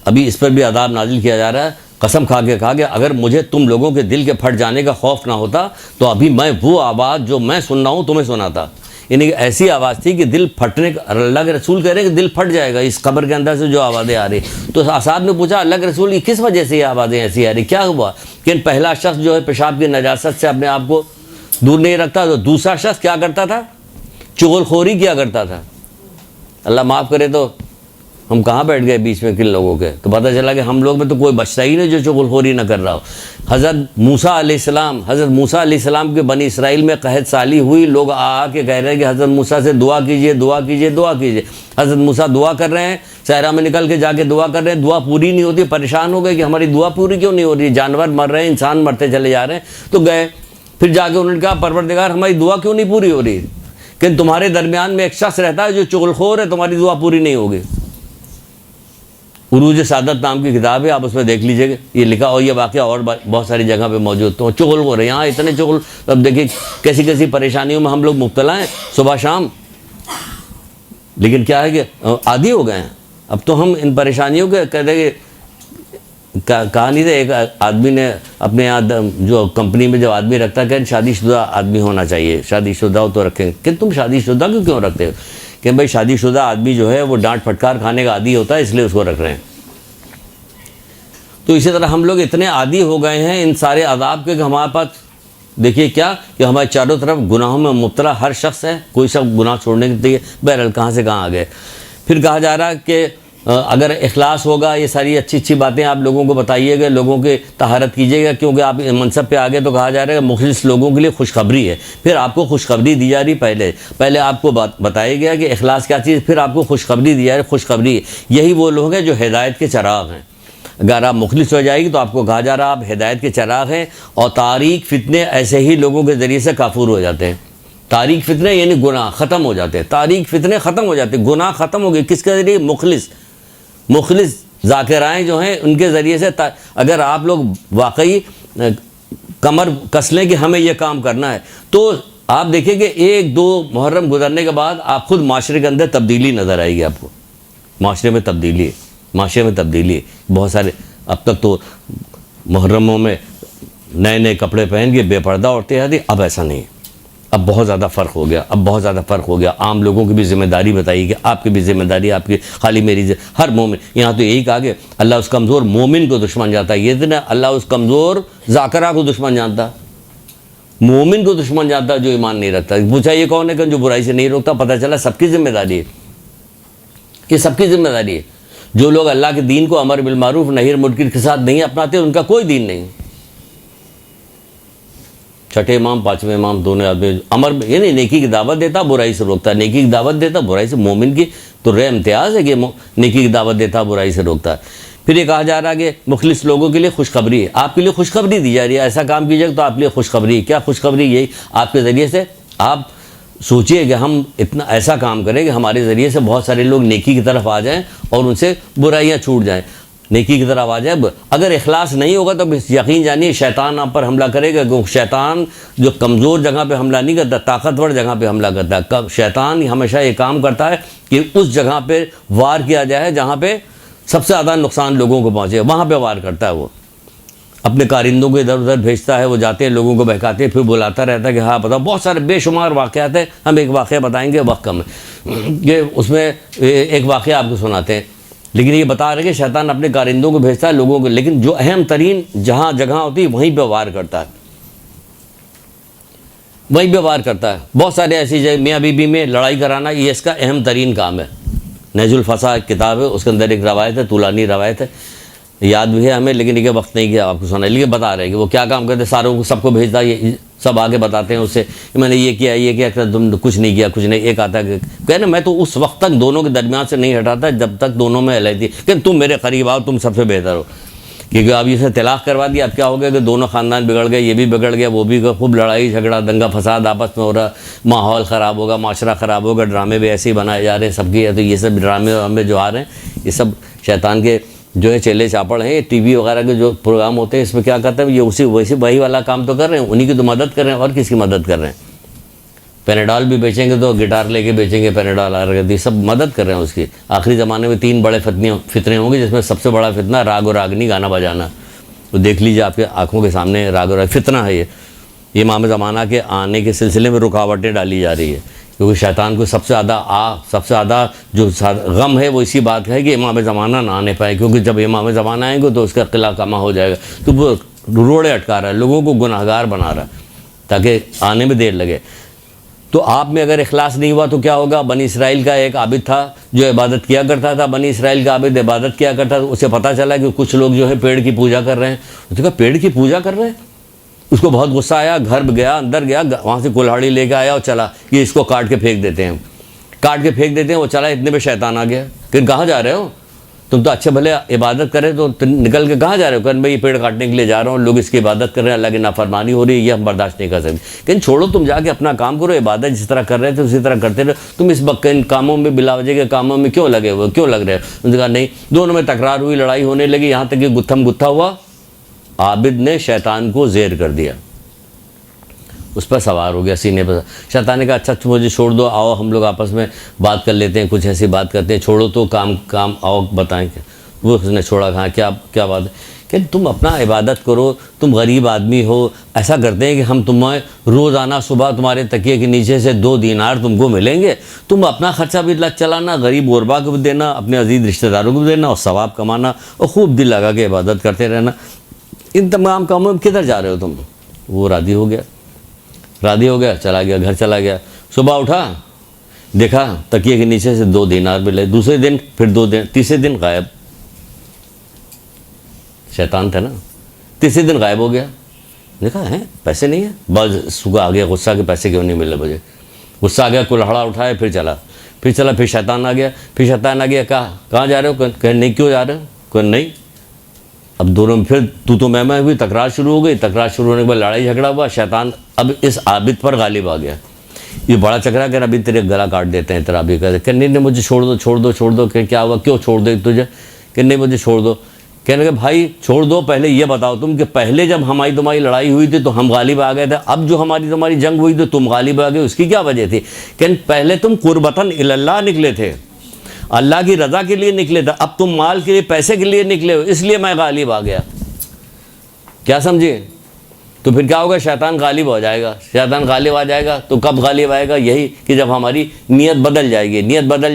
ابھی اس پر بھی عذاب نازل کیا جا رہا ہے. قسم کھا کے کہا کہ اگر مجھے تم لوگوں کے دل کے پھٹ جانے کا خوف نہ ہوتا تو ابھی میں وہ آواز جو میں سن رہا ہوں تمہیں سناتا. یعنی کہ ایسی آواز تھی کہ دل پھٹنے کا, اللہ کے رسول کہہ رہے ہیں کہ دل پھٹ جائے گا اس قبر کے اندر سے جو آوازیں آ رہی. تو اصحاب نے پوچھا, اللہ کے رسول, یہ کس وجہ سے یہ آوازیں ایسی آ رہی, کیا ہوا؟ کہ پہلا شخص جو ہے پیشاب کی نجاست سے اپنے آپ کو دور نہیں رکھتا, تو دوسرا شخص کیا کرتا تھا؟ چغل خوری کیا کرتا تھا. اللہ معاف کرے تو ہم کہاں بیٹھ گئے بیچ میں کن لوگوں کے. تو پتہ چلا کہ ہم لوگ میں تو کوئی بچتا ہی نہیں جو چغل خوری نہ کر رہا ہو. حضرت موسیٰ علیہ السلام کے بنی اسرائیل میں قحط سالی ہوئی, لوگ آ کے کہہ رہے ہیں کہ حضرت موسیٰ سے دعا کیجئے, دعا کیجئے, دعا کیجئے. حضرت موسیٰ دعا کر رہے ہیں, صحرا میں نکل کے جا کے دعا کر رہے ہیں, دعا پوری نہیں ہوتی. پریشان ہو گئے کہ ہماری دعا پوری کیوں نہیں ہو رہی, جانور مر رہے ہیں, انسان مرتے چلے جا رہے ہیں. تو گئے, پھر جا کے انہوں نے کہا, پروردگار ہماری دعا کیوں نہیں پوری ہو رہی, کہ تمہارے درمیان میں ایک شخص رہتا ہے جو چغل خور ہے, تمہاری دعا پوری نہیں ہوگی. عروج سعادت نام کی کتاب ہے, آپ اس میں دیکھ لیجئے گا, یہ لکھا, اور یہ واقعہ اور بہت ساری جگہ پہ موجود. تو چغل خور ہے یہاں اتنے چغل. اب دیکھیے کیسی کیسی پریشانیوں میں ہم لوگ مبتلا ہیں صبح شام. لیکن کیا ہے کہ عادی ہو گئے ہیں. اب تو ہم ان پریشانیوں کے کہتے ہیں کہ کہانی تھا, ایک آدمی نے اپنے یہاں جو کمپنی میں جب آدمی رکھتا ہے کہ شادی شدہ آدمی ہونا چاہیے, شادی شدہ ہو تو رکھیں. کہ تم شادی شدہ کیوں رکھتے ہو؟ کہ بھائی شادی شدہ آدمی جو ہے وہ ڈانٹ پھٹکار کھانے کا عادی ہوتا ہے, اس لیے اس کو رکھ رہے ہیں. تو اسی طرح ہم لوگ اتنے عادی ہو گئے ہیں ان سارے عذاب کے کہ ہمارے پاس دیکھیے کیا کہ ہمارے چاروں طرف گناہوں میں مبتلا ہر شخص ہے. کوئی شخص گناہ چھوڑنے کے لیے بہرحال کہاں سے کہاں آ گئے. پھر کہا جا رہا ہے کہ اگر اخلاص ہوگا, یہ ساری اچھی اچھی باتیں آپ لوگوں کو بتائیے گا, لوگوں کی طہارت کیجیے گا, کیونکہ آپ منصب پہ آگے. تو کہا جا رہا ہے کہ مخلص لوگوں کے لیے خوشخبری ہے. پھر آپ کو خوشخبری دی جا رہی, پہلے آپ کو بتایا گیا کہ اخلاص کیا چیز, پھر آپ کو خوشخبری دی جا رہی. خوشخبری یہی وہ لوگ ہیں جو ہدایت کے چراغ ہیں. اگر آپ مخلص ہو جائے گی تو آپ کو کہا جا رہا آپ ہدایت کے چراغ ہیں. اور تاریک فتنے ایسے ہی لوگوں کے ذریعے سے کافور ہو جاتے ہیں. تاریک فتنے یعنی گناہ ختم ہو جاتے ہیں, تاریک فتنے ختم ہو جاتے ہیں, گناہ ختم ہو گئے. کس کے ذریعے؟ مخلص ذاکرائیں جو ہیں ان کے ذریعے سے. اگر آپ لوگ واقعی کمر کس لیں کہ ہمیں یہ کام کرنا ہے, تو آپ دیکھیں کہ 1-2 محرم گزرنے کے بعد آپ خود معاشرے کے اندر تبدیلی نظر آئے گی. آپ کو معاشرے میں تبدیلی ہے. بہت سارے اب تک تو محرموں میں نئے کپڑے پہن کے بے پردہ عورتیں آتی, اب ایسا نہیں. اب بہت زیادہ فرق ہو گیا. عام لوگوں کی بھی ذمہ داری بتائیے کہ آپ کی بھی ذمہ داری, آپ کی خالی میری ہر مومن. یہاں تو یہی کہا کہ اللہ اس کمزور مومن کو دشمن جانتا ہے. یہ تو نا, اللہ اس کمزور ذاکرہ کو دشمن جانتا, مومن کو دشمن جانتا جو ایمان نہیں رکھتا. پوچھا یہ کون ہے کہ جو برائی سے نہیں روکتا؟ پتہ چلا سب کی ذمہ داری ہے. یہ سب کی ذمہ داری ہے. جو لوگ اللہ کے دین کو امر بالمعروف نہی عن المنکر کے ساتھ نہیں اپناتے, ان کا کوئی دین نہیں. چھٹے امام, پانچویں امام, دونوں آدمی امر یعنی نیکی کی دعوت دیتا, برائی سے روکتا. نیکی کی دعوت دیتا, برائی سے. مومن کی تو رے امتیاز ہے کہ نیکی کی دعوت دیتا, برائی سے روکتا. پھر یہ کہا جا رہا ہے کہ مخلص لوگوں کے لیے خوشخبری ہے. آپ کے لیے خوشخبری دی جا رہی ہے, ایسا کام کیجیے تو آپ کے لیے خوشخبری ہے. کیا خوشخبری؟ یہی آپ کے ذریعے سے آپ سوچئے کہ ہم اتنا ایسا کام کریں کہ ہمارے ذریعے سے بہت سارے لوگ نیکی کی طرف آ جائیں اور ان سے برائیاں چھوٹ جائیں، نیکی کی طرف آ جائے۔ اگر اخلاص نہیں ہوگا تو یقین جانیے شیطان آپ پر حملہ کرے گا، کیونکہ شیطان جو کمزور جگہ پہ حملہ نہیں کرتا، طاقتور جگہ پہ حملہ کرتا ہے۔ شیطان ہمیشہ یہ کام کرتا ہے کہ اس جگہ پہ وار کیا جائے جہاں پہ سب سے زیادہ نقصان لوگوں کو پہنچے، وہاں پہ وار کرتا ہے۔ وہ اپنے کارندوں کو ادھر ادھر بھیجتا ہے، وہ جاتے ہیں لوگوں کو بہکاتے ہیں، پھر بلاتا رہتا ہے کہ ہاں بتاؤ۔ بہت سارے بے شمار واقعات ہیں، ہم ایک واقعہ بتائیں گے، وقت کم ہے کہ اس میں ایک واقعہ آپ کو سناتے ہیں، لیکن یہ بتا رہے کہ شیطان اپنے کارندوں کو بھیجتا ہے لوگوں کو، لیکن جو اہم ترین جہاں جگہ ہوتی ہے وہیں پہ وار کرتا ہے، وہیں پہ وار کرتا ہے۔ بہت سارے ایسی جگہ میاں بیوی میں لڑائی کرانا یہ اس کا اہم ترین کام ہے۔ نہج الفصاح ایک کتاب ہے، اس کے اندر ایک روایت ہے، طولانی روایت ہے، یاد بھی ہے ہمیں، لیکن یہ وقت نہیں کیا آپ کو سنا، لیکن بتا رہے کہ وہ کیا کام کرتے، ساروں کو سب کو بھیجتا، یہ سب آگے بتاتے ہیں اسے کہ میں نے یہ کیا، تم کچھ نہیں کیا، کچھ نہیں۔ ایک آتا ہے کہنا میں تو اس وقت تک دونوں کے درمیان سے نہیں ہٹاتا جب تک دونوں میں علیحدگی، کہ تم میرے قریب آؤ، تم سب سے بہتر ہو، کیونکہ اب اسے طلاق کروا دیا، اب کیا ہو گیا کہ دونوں خاندان بگڑ گئے، یہ بھی بگڑ گیا، وہ بھی، خوب لڑائی جھگڑا دنگا فساد آپس میں ہو رہا، ماحول خراب ہوگا، معاشرہ خراب ہوگا، ڈرامے بھی ایسے ہی بنائے جا رہے ہیں سب کی۔ تو یہ سب ڈرامے ہمیں جو آ رہے ہیں یہ سب شیطان کے جو ہے چیلے چاپڑ ہیں۔ ٹی وی وغیرہ کے جو پروگرام ہوتے ہیں اس میں کیا کرتے ہیں، یہ وہی والا کام تو کر رہے ہیں، انہی کی تو مدد کر رہے ہیں، اور کس کی مدد کر رہے ہیں؟ پیناڈول بھی بیچیں گے تو گٹار لے کے بیچیں گے، پیناڈول آ رہے ہیں، سب مدد کر رہے ہیں اس کی۔ آخری زمانے میں 3 بڑے فتنے ہوں گے، جس میں سب سے بڑا فتنہ راگ و راگنی، گانا بجانا۔ تو دیکھ لیجیے آپ کے آنکھوں کے سامنے راگ و راگ فتنہ ہے۔ یہ امام زمانہ کے آنے کے سلسلے میں رکاوٹیں ڈالی جا رہی ہے، کیونکہ شیطان کو سب سے زیادہ جو غم ہے وہ اسی بات کا ہے کہ امام زمانہ نہ آنے پائے، کیونکہ جب امام زمانہ آئیں گے تو اس کا قلعہ کما ہو جائے گا۔ تو وہ روڑے اٹکا رہا ہے، لوگوں کو گناہ گار بنا رہا ہے تاکہ آنے میں دیر لگے۔ تو آپ میں اگر اخلاص نہیں ہوا تو کیا ہوگا؟ بنی اسرائیل کا ایک عابد تھا جو عبادت کیا کرتا تھا، بنی اسرائیل کا عابد عبادت کیا کرتا تھا، اسے پتہ چلا کہ کچھ لوگ جو ہے پیڑ کی پوجا کر رہے ہیں۔ اس نے کہا پیڑ کی پوجا کر رہے ہیں؟ اس کو بہت غصہ آیا، گھر گیا، اندر گیا، وہاں سے کلہاڑی لے کے آیا اور چلا کہ اس کو کاٹ کے پھینک دیتے ہیں، کاٹ کے پھینک دیتے ہیں۔ وہ چلا، اتنے پہ شیطان آ گیا کہ کہاں جا رہے ہو تم؟ تو اچھے بھلے عبادت کرے تو نکل کے کہاں جا رہے ہو؟ کہ بھائی یہ پیڑ کاٹنے کے لیے جا رہا ہوں، لوگ اس کی عبادت کر رہے ہیں، اللہ کی نافرمانی ہو رہی ہے، یہ ہم برداشت نہیں کر سکتے۔ کہ چھوڑو، تم جا کے اپنا کام کرو، عبادت جس طرح کر رہے تھے اسی طرح کرتے رہو، تم اس ان کاموں میں بلا وجہ کے کاموں میں کیوں لگے ہوئے، کیوں لگ رہے ہو؟ انہوں نے کہا نہیں۔ دونوں میں تکرار ہوئی، لڑائی ہونے لگی، یہاں تک کہ گتھم گتھا ہوا۔ عابد نے شیطان کو زیر کر دیا، اس پر سوار ہو گیا سینے پر۔ شیطان نے کہا اچھا مجھے چھوڑ دو، آؤ ہم لوگ آپس میں بات کر لیتے ہیں، کچھ ایسی بات کرتے ہیں، چھوڑو تو کام آؤ بتائیں۔ وہ اس نے چھوڑا، کہا کیا بات ہے؟ کہ تم اپنا عبادت کرو، تم غریب آدمی ہو، ایسا کرتے ہیں کہ ہم تمہیں روزانہ صبح تمہارے تکیے کے نیچے سے 2 دینار تم کو ملیں گے، تم اپنا خرچہ بھی چلانا، غریب غربا کو بھی دینا، اپنے عزیز رشتہ داروں کو بھی دینا، اور ثواب کمانا، اور خوب دل لگا کے عبادت کرتے رہنا۔ ان تمام کاموں میں کدھر جا رہے ہو تم؟ وہ راضی ہو گیا، چلا گیا، گھر چلا گیا۔ صبح اٹھا، دیکھا تکیے کے نیچے سے 2 دینار ملے، دوسرے دن پھر 2 دن، تیسرے دن غائب۔ شیطان تھا نا، تیسرے دن غائب ہو گیا۔ دیکھا ہے پیسے نہیں ہیں، بس صبح آ گیا غصہ کہ پیسے کیوں نہیں ملے مجھے، غصہ آ گیا، کلہڑا اٹھایا، پھر شیطان آ گیا، کہاں جا رہے ہو؟ کہ نہیں، کیوں جا رہے ہو؟ کہ نہیں۔ اب دونوں میں پھر تو میں ہوئی، تکرار شروع ہو گئی، تکرار شروع ہونے کے بعد لڑائی جھگڑا ہوا، شیطان اب اس عابد پر غالب آ گیا۔ یہ بڑا چکرا کہ ابھی تیرے گلا کاٹ دیتے ہیں، تیرا ابھی کہتے کہ نہیں مجھے چھوڑ دو، کہ کیا ہوا، کیوں چھوڑ دے تجھے؟ کہ نہیں مجھے چھوڑ دو۔ کہنے کہ بھائی چھوڑ دو، پہلے یہ بتاؤ تم کہ پہلے جب ہماری تمہاری لڑائی ہوئی تھی تو ہم غالب آ گئے تھے، اب جو ہماری تمہاری جنگ ہوئی تو تم غالب آ گئے، اس کی کیا وجہ تھی؟ کہ پہلے تم قربتاً اللہ نکلے تھے، اللہ کی رضا کے لیے نکلے تھے، اب تم مال کے لیے، پیسے کے لیے نکلے ہو، اس لیے میں غالب آ گیا۔ کیا سمجھے؟ تو پھر کیا ہوگا؟ شیطان غالب ہو جائے گا، شیطان غالب آ جائے گا۔ تو کب غالب آئے گا؟ یہی کہ جب ہماری نیت بدل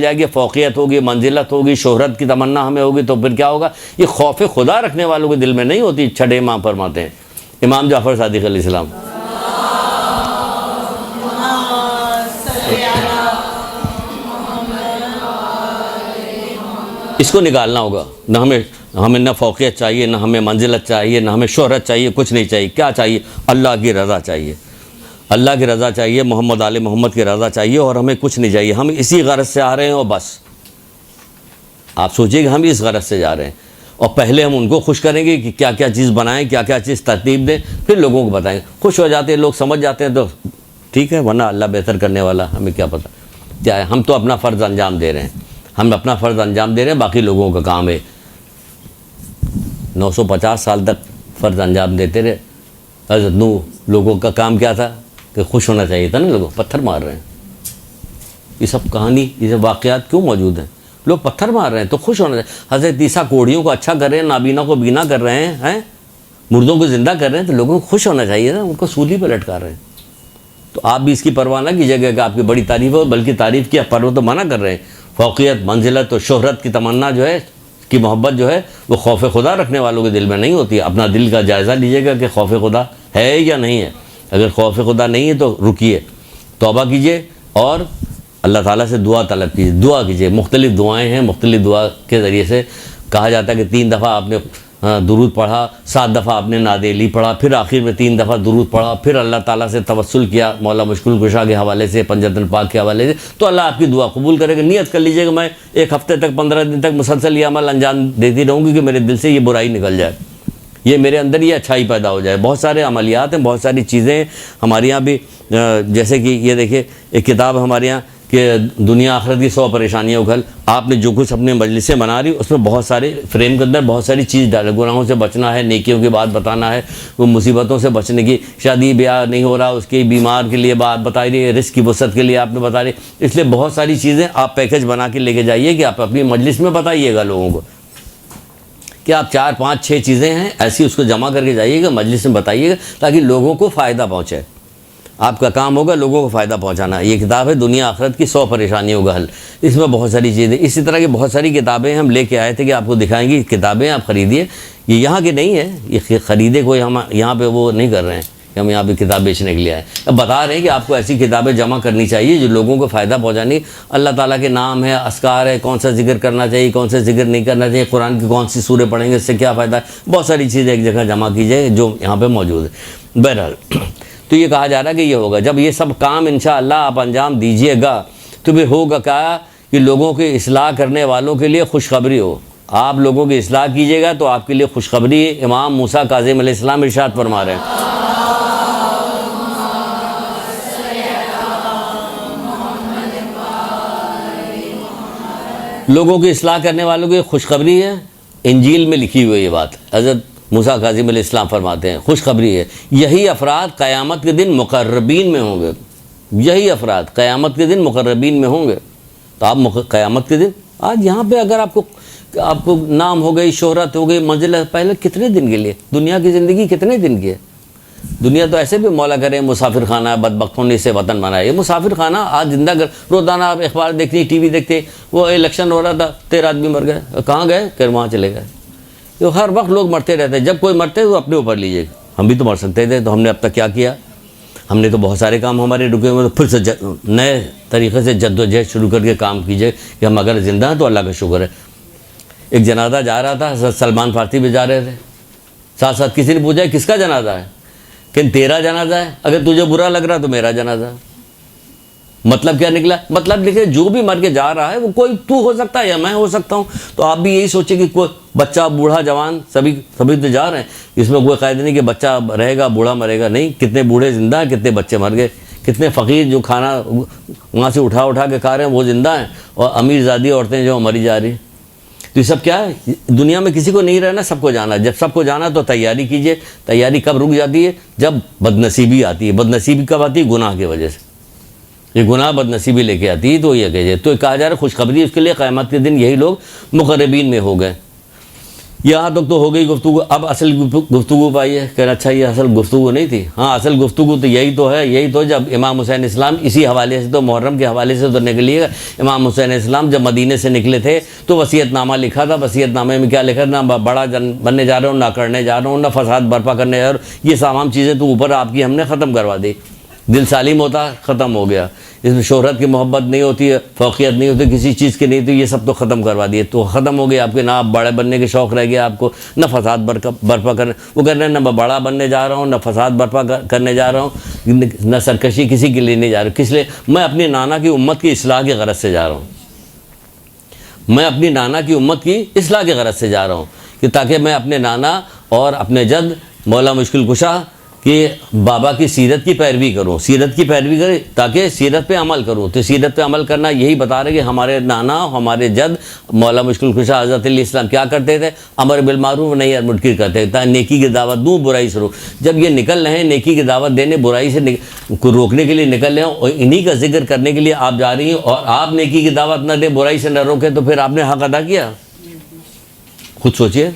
جائے گی، فوقیت ہوگی، منزلت ہوگی، شہرت کی تمنا ہمیں ہوگی، تو پھر کیا ہوگا؟ یہ خوف خدا رکھنے والوں کے دل میں نہیں ہوتی۔ چھٹے امام فرماتے ہیں، امام جعفر صادق علیہ السلام، اس کو نکالنا ہوگا۔ نہ ہمیں نہ فوقیت چاہیے، نہ ہمیں منزلت چاہیے، نہ ہمیں شہرت چاہیے، کچھ نہیں چاہیے۔ کیا چاہیے؟ اللہ کی رضا چاہیے، اللہ کی رضا چاہیے، محمد آل محمد کی رضا چاہیے، اور ہمیں کچھ نہیں چاہیے۔ ہم اسی غرض سے آ رہے ہیں، اور بس آپ سوچئے کہ ہم اس غرض سے جا رہے ہیں، اور پہلے ہم ان کو خوش کریں گے کہ کیا کیا چیز بنائیں، کیا کیا چیز ترتیب دیں، پھر لوگوں کو بتائیں گے۔ خوش ہو جاتے ہیں لوگ، سمجھ جاتے ہیں تو ٹھیک ہے، ورنہ اللہ بہتر کرنے والا، ہمیں کیا پتہ کیا ہے. ہم تو اپنا فرض انجام دے رہے ہیں، ہم اپنا فرض انجام دے رہے ہیں، باقی لوگوں کا کام ہے. 950 سال تک فرض انجام دیتے رہے. حضرت نوح، لوگوں کا کام کیا تھا کہ خوش ہونا چاہیے تھا نا، لوگوں پتھر مار رہے ہیں. یہ سب کہانی، یہ سب واقعات کیوں موجود ہیں؟ لوگ پتھر مار رہے ہیں تو خوش ہونا چاہیے. حضرت عیسیٰ کوڑیوں کو اچھا کر رہے ہیں، نابینا کو بینا کر رہے ہیں، مردوں کو زندہ کر رہے ہیں، تو لوگوں کو خوش ہونا چاہیے نا، ان کو سولی پہ لٹکا رہے ہیں. تو آپ بھی اس کی پرواہ نہ کیجیے کہ آپ کی بڑی تعریف ہو، بلکہ تعریف کی پر وہ تو منع کر رہے ہیں. فوقیت، منزلت اور شہرت کی تمنا جو ہے، کی محبت جو ہے، وہ خوف خدا رکھنے والوں کے دل میں نہیں ہوتی ہے. اپنا دل کا جائزہ لیجیے گا کہ خوف خدا ہے یا نہیں ہے. اگر خوف خدا نہیں ہے تو رکیے، توبہ کیجیے اور اللہ تعالیٰ سے دعا طلب کیجیے، دعا کیجیے. مختلف دعائیں ہیں، مختلف دعا کے ذریعے سے کہا جاتا ہے کہ 3 دفعہ آپ نے درود پڑھا، 7 دفعہ آپ نے نادیلی پڑھا، پھر آخر میں 3 دفعہ درود پڑھا، پھر اللہ تعالیٰ سے توسل کیا مولا مشکل کشا کے حوالے سے، پنجتن پاک کے حوالے سے، تو اللہ آپ کی دعا قبول کرے گا. نیت کر لیجیے کہ میں 1 ہفتے تک، 15 دن تک مسلسل یہ عمل انجام دیتی رہوں گی کہ میرے دل سے یہ برائی نکل جائے، یہ میرے اندر یہ اچھائی پیدا ہو جائے. بہت سارے عملیات ہیں، بہت ساری چیزیں ہیں ہمارے یہاں بھی. جیسے کہ یہ دیکھیں، ایک کتاب ہمارے یہاں کہ دنیا آخرت کی 100 پریشانیوں کا حل. آپ نے جو کچھ اپنے مجلسیں بنا رہی، اس میں بہت سارے فریم کے اندر بہت ساری چیز ڈالے. گناہوں سے بچنا ہے، نیکیوں کی بات بتانا ہے، وہ مصیبتوں سے بچنے کی، شادی بیاہ نہیں ہو رہا اس کی، بیمار کے لیے بات بتائی رہی ہے، رزق کی وسعت کے لیے آپ نے بتا رہی. اس لیے بہت ساری چیزیں آپ پیکج بنا کے لے کے جائیے کہ آپ اپنی مجلس میں بتائیے گا لوگوں کو، کہ آپ 4 5 6 چیزیں ہیں ایسی، اس کو جمع کر کے جائیے گا، مجلس میں بتائیے گا، تاکہ لوگوں کو فائدہ پہنچے. آپ کا کام ہوگا لوگوں کو فائدہ پہنچانا. یہ کتاب ہے دنیا آخرت کی 100 پریشانیوں کا حل. اس میں بہت ساری چیزیں، اسی طرح کی بہت ساری کتابیں ہم لے کے آئے تھے کہ آپ کو دکھائیں گی. کتابیں آپ خریدیے، یہ یہاں کی نہیں ہے، یہ خریدے کوئی ہم یہاں پہ وہ نہیں کر رہے ہیں کہ ہم یہاں پہ کتاب بیچنے کے لیے آئے. اب بتا رہے ہیں کہ آپ کو ایسی کتابیں جمع کرنی چاہیے جو لوگوں کو فائدہ پہنچانی. اللہ تعالیٰ کے نام ہے، اذکار ہے، کون سا ذکر کرنا چاہیے، کون سا ذکر نہیں کرنا چاہیے، قرآن کی کون سی سوریں پڑھیں گے، اس سے کیا فائدہ ہے. بہت ساری چیزیں ایک جگہ جمع کیجیے جو یہاں پہ موجود ہے. بہرحال تو یہ کہا جا رہا ہے کہ یہ ہوگا جب یہ سب کام انشاءاللہ آپ انجام دیجئے گا تو پھر ہوگا کیا کہ لوگوں کی اصلاح کرنے والوں کے لیے خوشخبری ہو. آپ لوگوں کی اصلاح کیجیے گا تو آپ کے لیے خوشخبری. امام موسیٰ کاظم علیہ السلام ارشاد فرما رہے ہیں، لوگوں کی اصلاح کرنے والوں کی خوشخبری ہے. انجیل میں لکھی ہوئی یہ بات حضرت موسیٰ کاظم علیہ السلام فرماتے ہیں، خوشخبری ہے. یہی افراد قیامت کے دن مقربین میں ہوں گے. یہی افراد قیامت کے دن مقربین میں ہوں گے. تو آپ قیامت کے دن، آج یہاں پہ اگر آپ کو نام ہو گئی، شہرت ہو گئی، منزل، پہلے کتنے دن کے لیے؟ دنیا کی زندگی کتنے دن کی ہے؟ دنیا تو ایسے بھی مولا کرے مسافر خانہ ہے، بدبختوں نے اسے وطن بنایا. یہ مسافر خانہ آج زندہ روزانہ آپ اخبار دیکھتے، ٹی وی دیکھتے، وہ الیکشن ہو رہا تھا 13 آدمی مر گئے. کہاں گئے؟ کہ وہاں چلے گئے. تو ہر وقت لوگ مرتے رہتے ہیں. جب کوئی مرتے تو اپنے اوپر لیجیے. ہم بھی تو مر سکتے تھے، تو ہم نے اب تک کیا کیا؟ ہم نے تو بہت سارے کام ہمارے رکے ہوئے، تو پھر سے نئے طریقے سے جد و جہد شروع کر کے کام کیجیے کہ ہم اگر زندہ ہیں تو اللہ کا شکر ہے. ایک جنازہ جا رہا تھا، حضرت سلمان فارسی بھی جا رہے تھے، ساتھ ساتھ کسی نے پوچھا کس کا جنازہ ہے؟ کہ تیرا جنازہ ہے. اگر تجھے برا لگ رہا تو میرا جنازہ ہے. مطلب کیا نکلا؟ مطلب لکھے جو بھی مر کے جا رہا ہے وہ کوئی تو ہو سکتا ہے یا میں ہو سکتا ہوں. تو آپ بھی یہی سوچیں کہ کوئی بچہ، بوڑھا، جوان، سبھی تو جا رہے ہیں. اس میں کوئی قید نہیں کہ بچہ رہے گا بوڑھا مرے گا. نہیں، کتنے بوڑھے زندہ ہیں، کتنے بچے مر گئے. کتنے فقیر جو کھانا وہاں سے اٹھا کے کھا رہے ہیں وہ زندہ ہیں، اور امیر زادی عورتیں جو مری جا رہی ہیں. تو یہ سب کیا ہے؟ دنیا میں کسی کو نہیں رہنا، سب کو جانا. جب سب کو جانا تو تیاری کیجیے. تیاری کب رک جاتی ہے؟ جب بدنصیبی آتی ہے. بدنصیبی کب آتی ہے؟ گناہ کی وجہ سے. یہ گناہ بدنصیبی لے کے آتی ہے. تو یہ کہیے، تو کہا جا رہا ہے خوشخبری اس کے لیے قیامت کے دن یہی لوگ مقربین میں ہو گئے. یہاں تک تو ہو گئی گفتگو. اب اصل گفتگو پائی ہے کہ اچھا یہ اصل گفتگو نہیں تھی. ہاں، اصل گفتگو تو یہی تو ہے. یہی تو جب امام حسین اسلام اسی حوالے سے، تو محرم کے حوالے سے تو نکلیے گا. امام حسین اسلام جب مدینے سے نکلے تھے تو وصیت نامہ لکھا تھا. وصیت نامے میں کیا لکھا؟ نہ بڑا بننے جا رہا ہوں، نہ کرنے جا رہا ہوں، نہ فساد برپا کرنے جا رہا ہوں. یہ تمام چیزیں تو اوپر آپ کی ہم نے ختم کروا دی. دل سالم ہوتا، ختم ہو گیا. اس میں شہرت کی محبت نہیں ہوتی ہے، فوقیت نہیں ہوتی کسی چیز کی، نہیں تو یہ سب تو ختم کروا دیے. تو ختم ہو گیا آپ کے. نہ آپ بڑے بننے کے شوق رہ گیا آپ کو، نہ فساد برپا کرنے. وہ کہہ رہے ہیں نہ میں بڑا بننے جا رہا ہوں، نہ فساد برپا کرنے جا رہا ہوں، نہ سرکشی کسی کے لیے نہیں جا رہا. کس لیے؟ میں اپنی نانا کی امت کی اصلاح کی غرض سے جا رہا ہوں. میں اپنی نانا کی امت کی اصلاح کی غرض سے جا رہا ہوں، کہ تاکہ میں اپنے نانا اور اپنے جد مولا مشکل کشا کہ بابا کی سیرت کی پیروی کروں، سیرت کی پیروی کرے تاکہ سیرت پہ عمل کروں. تو سیرت پہ عمل کرنا یہی بتا رہے کہ ہمارے نانا، ہمارے جد مولا مشکل کشا حضرت علیہ السلام کیا کرتے تھے؟ امر بالمعروف نہی عن المنکر کرتے تھے، نیکی کی دعوت دوں، برائی سے رو. جب یہ نکل رہے ہیں نیکی کی دعوت دینے، برائی سے کو روکنے کے لیے نکل رہے ہیں، اور انہی کا ذکر کرنے کے لیے آپ جا رہی ہیں، اور آپ نیکی کی دعوت نہ دیں، برائی سے نہ روکیں، تو پھر آپ نے حق ادا کیا؟ خود سوچئے.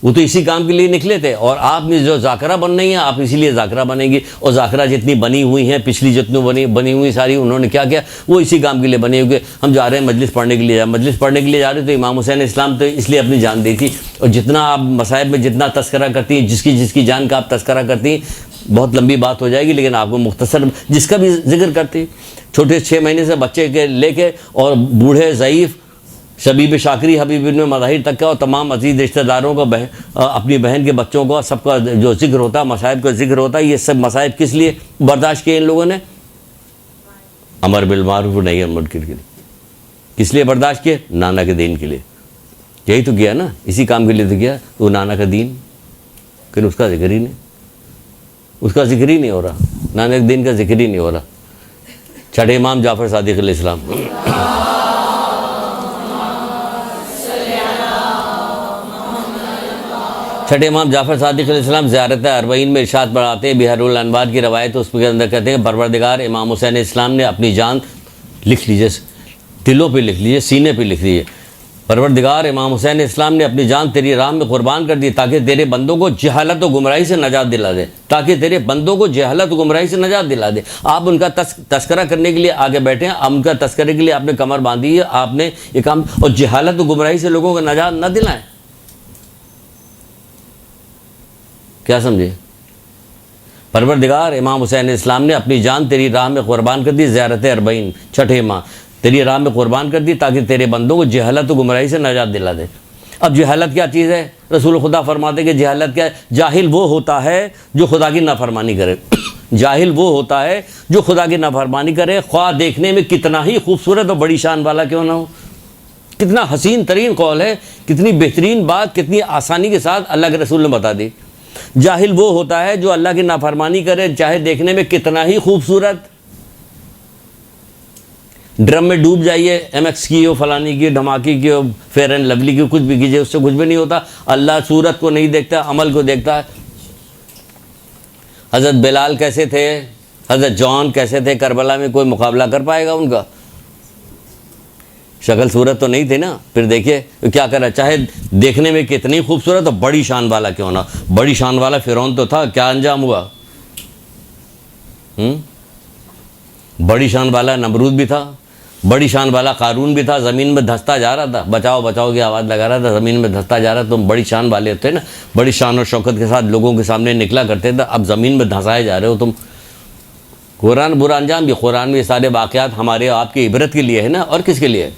وہ تو اسی کام کے لیے نکلے تھے، اور آپ نے جو ذاکرہ بن رہی ہیں، آپ اسی لیے ذاکرہ بنیں گی. اور ذاکرہ جتنی بنی ہوئی ہیں، پچھلی جتنی بنی ہوئی ساری، انہوں نے کیا کیا؟ وہ اسی کام کے لیے بنے ہوئے. ہم جا رہے ہیں مجلس پڑھنے کے لیے، مجلس پڑھنے کے لیے جا رہے ہیں، تو امام حسین اسلام تو اس لیے اپنی جان دی تھی. اور جتنا آپ مصائب میں جتنا تذکرہ کرتی ہیں، جس کی جان کا آپ تذکرہ کرتی ہیں، بہت لمبی بات ہو جائے گی، لیکن آپ کو مختصر جس کا بھی ذکر کرتی، چھوٹے 6 مہینے سے بچے کے لے کے اور بوڑھے ضعیف شبیب شاکری حبیب ابن مظاہر تک کا، اور تمام عزیز رشتہ داروں کو، اپنی بہن کے بچوں کو، سب کا جو ذکر ہوتا ہے، مصائب کا ذکر ہوتا ہے. یہ سب مصائب کس لیے برداشت کیے ان لوگوں نے؟ امر بالمعروف نہی عن المنکر کے لیے. کس لیے برداشت کیے؟ نانا کے دین کے لیے. یہی تو کیا نا، اسی کام کے لیے تو کیا. وہ نانا کا دین، لیکن اس کا ذکر ہی نہیں، اس کا ذکر ہی نہیں ہو رہا، نانا کے دین کا ذکر ہی نہیں ہو رہا. چھٹے امام جعفر صادق علیہ السلام، چھٹے امام جعفر صادق علیہ السلام زیارت اربعین میں ارشاد فرماتے ہیں، بحر الانوار کی روایت، اس کے اندر کہتے ہیں پروردگار امام حسین اسلام نے اپنی جان، لکھ لیجئے، دلوں پہ لکھ لیجئے، سینے پہ لکھ لیجئے، پروردگار امام حسین اسلام نے اپنی جان تیری راہ میں قربان کر دی تاکہ تیرے بندوں کو جہالت و گمراہی سے نجات دلا دے، تاکہ تیرے بندوں کو جہالت و گمراہی سے نجات دلا دے. آپ ان کا تذکرہ کرنے کے لیے آگے بیٹھے ہیں، ان کا تذکرے کے لیے آپ نے کمر باندھی ہے، آپ نے یہ کام، اور جہالت و گمراہی سے لوگوں کو نجات نہ دلائیں. کیا سمجھے؟ پروردگار امام حسین اسلام نے اپنی جان تیری راہ میں قربان کر دی، زیارت اربعین چھٹے ماہ تیری راہ میں قربان کر دی تاکہ تیرے بندوں کو جہالت و گمراہی سے نجات دلا دے. اب جہالت کیا چیز ہے؟ رسول خدا فرماتے کہ جہالت کیا ہے؟ جاہل وہ ہوتا ہے جو خدا کی نافرمانی کرے. جاہل وہ ہوتا ہے جو خدا کی نافرمانی کرے، خواہ دیکھنے میں کتنا ہی خوبصورت اور بڑی شان والا کیوں نہ ہو. کتنا حسین ترین قول ہے، کتنی بہترین بات، کتنی آسانی کے ساتھ اللہ کے رسول نے بتا دی. جاہل وہ ہوتا ہے جو اللہ کی نافرمانی کرے، چاہے دیکھنے میں کتنا ہی خوبصورت. ڈرم میں ڈوب جائیے، ایم ایکس کی ہو، فلانی کی، دھماکی کی ہو، فیئر اینڈ لولی کی، کچھ بھی کیجیے، اس سے کچھ بھی نہیں ہوتا. اللہ صورت کو نہیں دیکھتا، عمل کو دیکھتا ہے. حضرت بلال کیسے تھے، حضرت جان کیسے تھے، کربلا میں کوئی مقابلہ کر پائے گا ان کا؟ شکل صورت تو نہیں تھی نا. پھر دیکھیے کیا کرا، چاہے دیکھنے میں کتنی خوبصورت اور بڑی شان والا کیوں نہ. بڑی شان والا فرعون تو تھا، کیا انجام ہوا؟ بڑی شان والا نمرود بھی تھا، بڑی شان والا قارون بھی تھا، زمین میں دھستا جا رہا تھا، بچاؤ بچاؤ کی آواز لگا رہا تھا، زمین میں دھستا جا رہا تھا. تم بڑی شان والے ہوتے نا، بڑی شان اور شوکت کے ساتھ لوگوں کے سامنے نکلا کرتے تھے، اب زمین میں دھسائے جا رہے ہو تم. قرآن برا انجام بھی، قرآن میں یہ سارے واقعات ہمارے آپ کی عبرت کے لیے ہے نا. اور کس کے لیے؟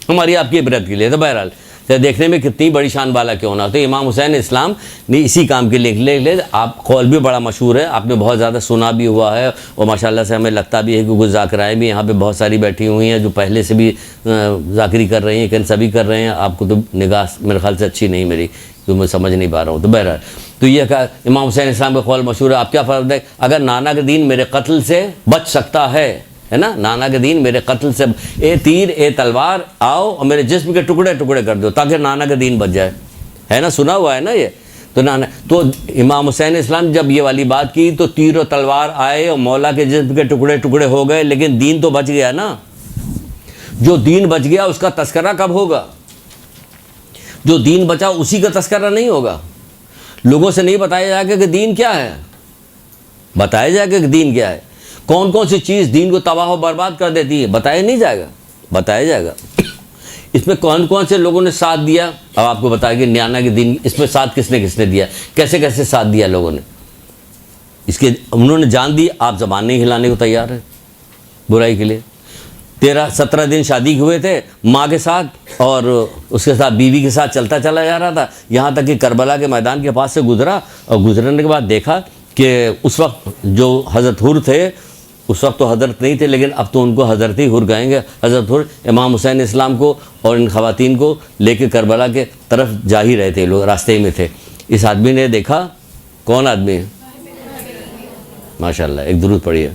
ہماری آپ کی عبرت کے لیے. تو بہرحال دیکھنے میں کتنی بڑی شان والا کیوں نہ. تو امام حسین اسلام نے اسی کام کے لیے آپ قول بھی بڑا مشہور ہے، آپ نے بہت زیادہ سنا بھی ہوا ہے، اور ماشاءاللہ سے ہمیں لگتا بھی ہے کہ کچھ ذاکرائیں بھی یہاں پہ بہت ساری بیٹھی ہوئی ہیں جو پہلے سے بھی ذاکری کر رہی ہیں، لیکن سبھی کر رہے ہیں. آپ کو تو نگاہ میرے خیال سے اچھی نہیں میری، تو میں سمجھ نہیں پا رہا ہوں. تو بہرحال تو یہ کہا امام حسین اسلام کا قول مشہور ہے. آپ کیا فرض ہے؟ اگر نانا کا دین میرے قتل سے بچ سکتا ہے نا، نانا کے دین میرے قتل سے، اے تیر اے تلوار آؤ اور میرے جسم کے ٹکڑے ٹکڑے کر دو تاکہ نانا کا دین بچ جائے، ہے نا، سنا ہوا ہے نا یہ. تو نانا تو امام حسین اسلام جب یہ والی بات کی تو تیر و تلوار آئے اور مولا کے جسم کے ٹکڑے ٹکڑے ہو گئے، لیکن دین تو بچ گیا نا. جو دین بچ گیا اس کا تذکرہ کب ہوگا؟ جو دین بچا اسی کا تذکرہ نہیں ہوگا. لوگوں سے نہیں بتایا جائے گا کہ دین کیا ہے، بتایا جائے گا کہ دین کیا ہے. کون کون سی چیز دین کو تباہ و برباد کر دیتی ہے، بتایا نہیں جائے گا، بتایا جائے گا. اس میں کون کون سے لوگوں نے ساتھ دیا، اب آپ کو بتائیں گے نانا کے دین اس میں ساتھ کس نے دیا، کیسے کیسے ساتھ دیا لوگوں نے. اس کے انہوں نے جان دی، آپ زبان نہیں ہلانے کو تیار ہے برائی کے لیے. 17 دن شادی ہوئے تھے ماں کے ساتھ، اور اس کے ساتھ بیوی کے ساتھ چلتا چلا جا رہا تھا، یہاں تک کہ کربلا کے میدان کے پاس سے گزرا، اور گزرنے کے بعد دیکھا کہ اس وقت جو حضرت حر تھے، اس وقت تو حضرت نہیں تھے لیکن اب تو ان کو حضرت ہی حر کہیں گے. حضرت حر امام حسین اسلام کو اور ان خواتین کو لے کے کربلا کے طرف جا ہی رہے تھے، لوگ راستے میں تھے. اس آدمی نے دیکھا، کون آدمی ہے؟ ماشاء اللہ. ایک درود پڑھیے.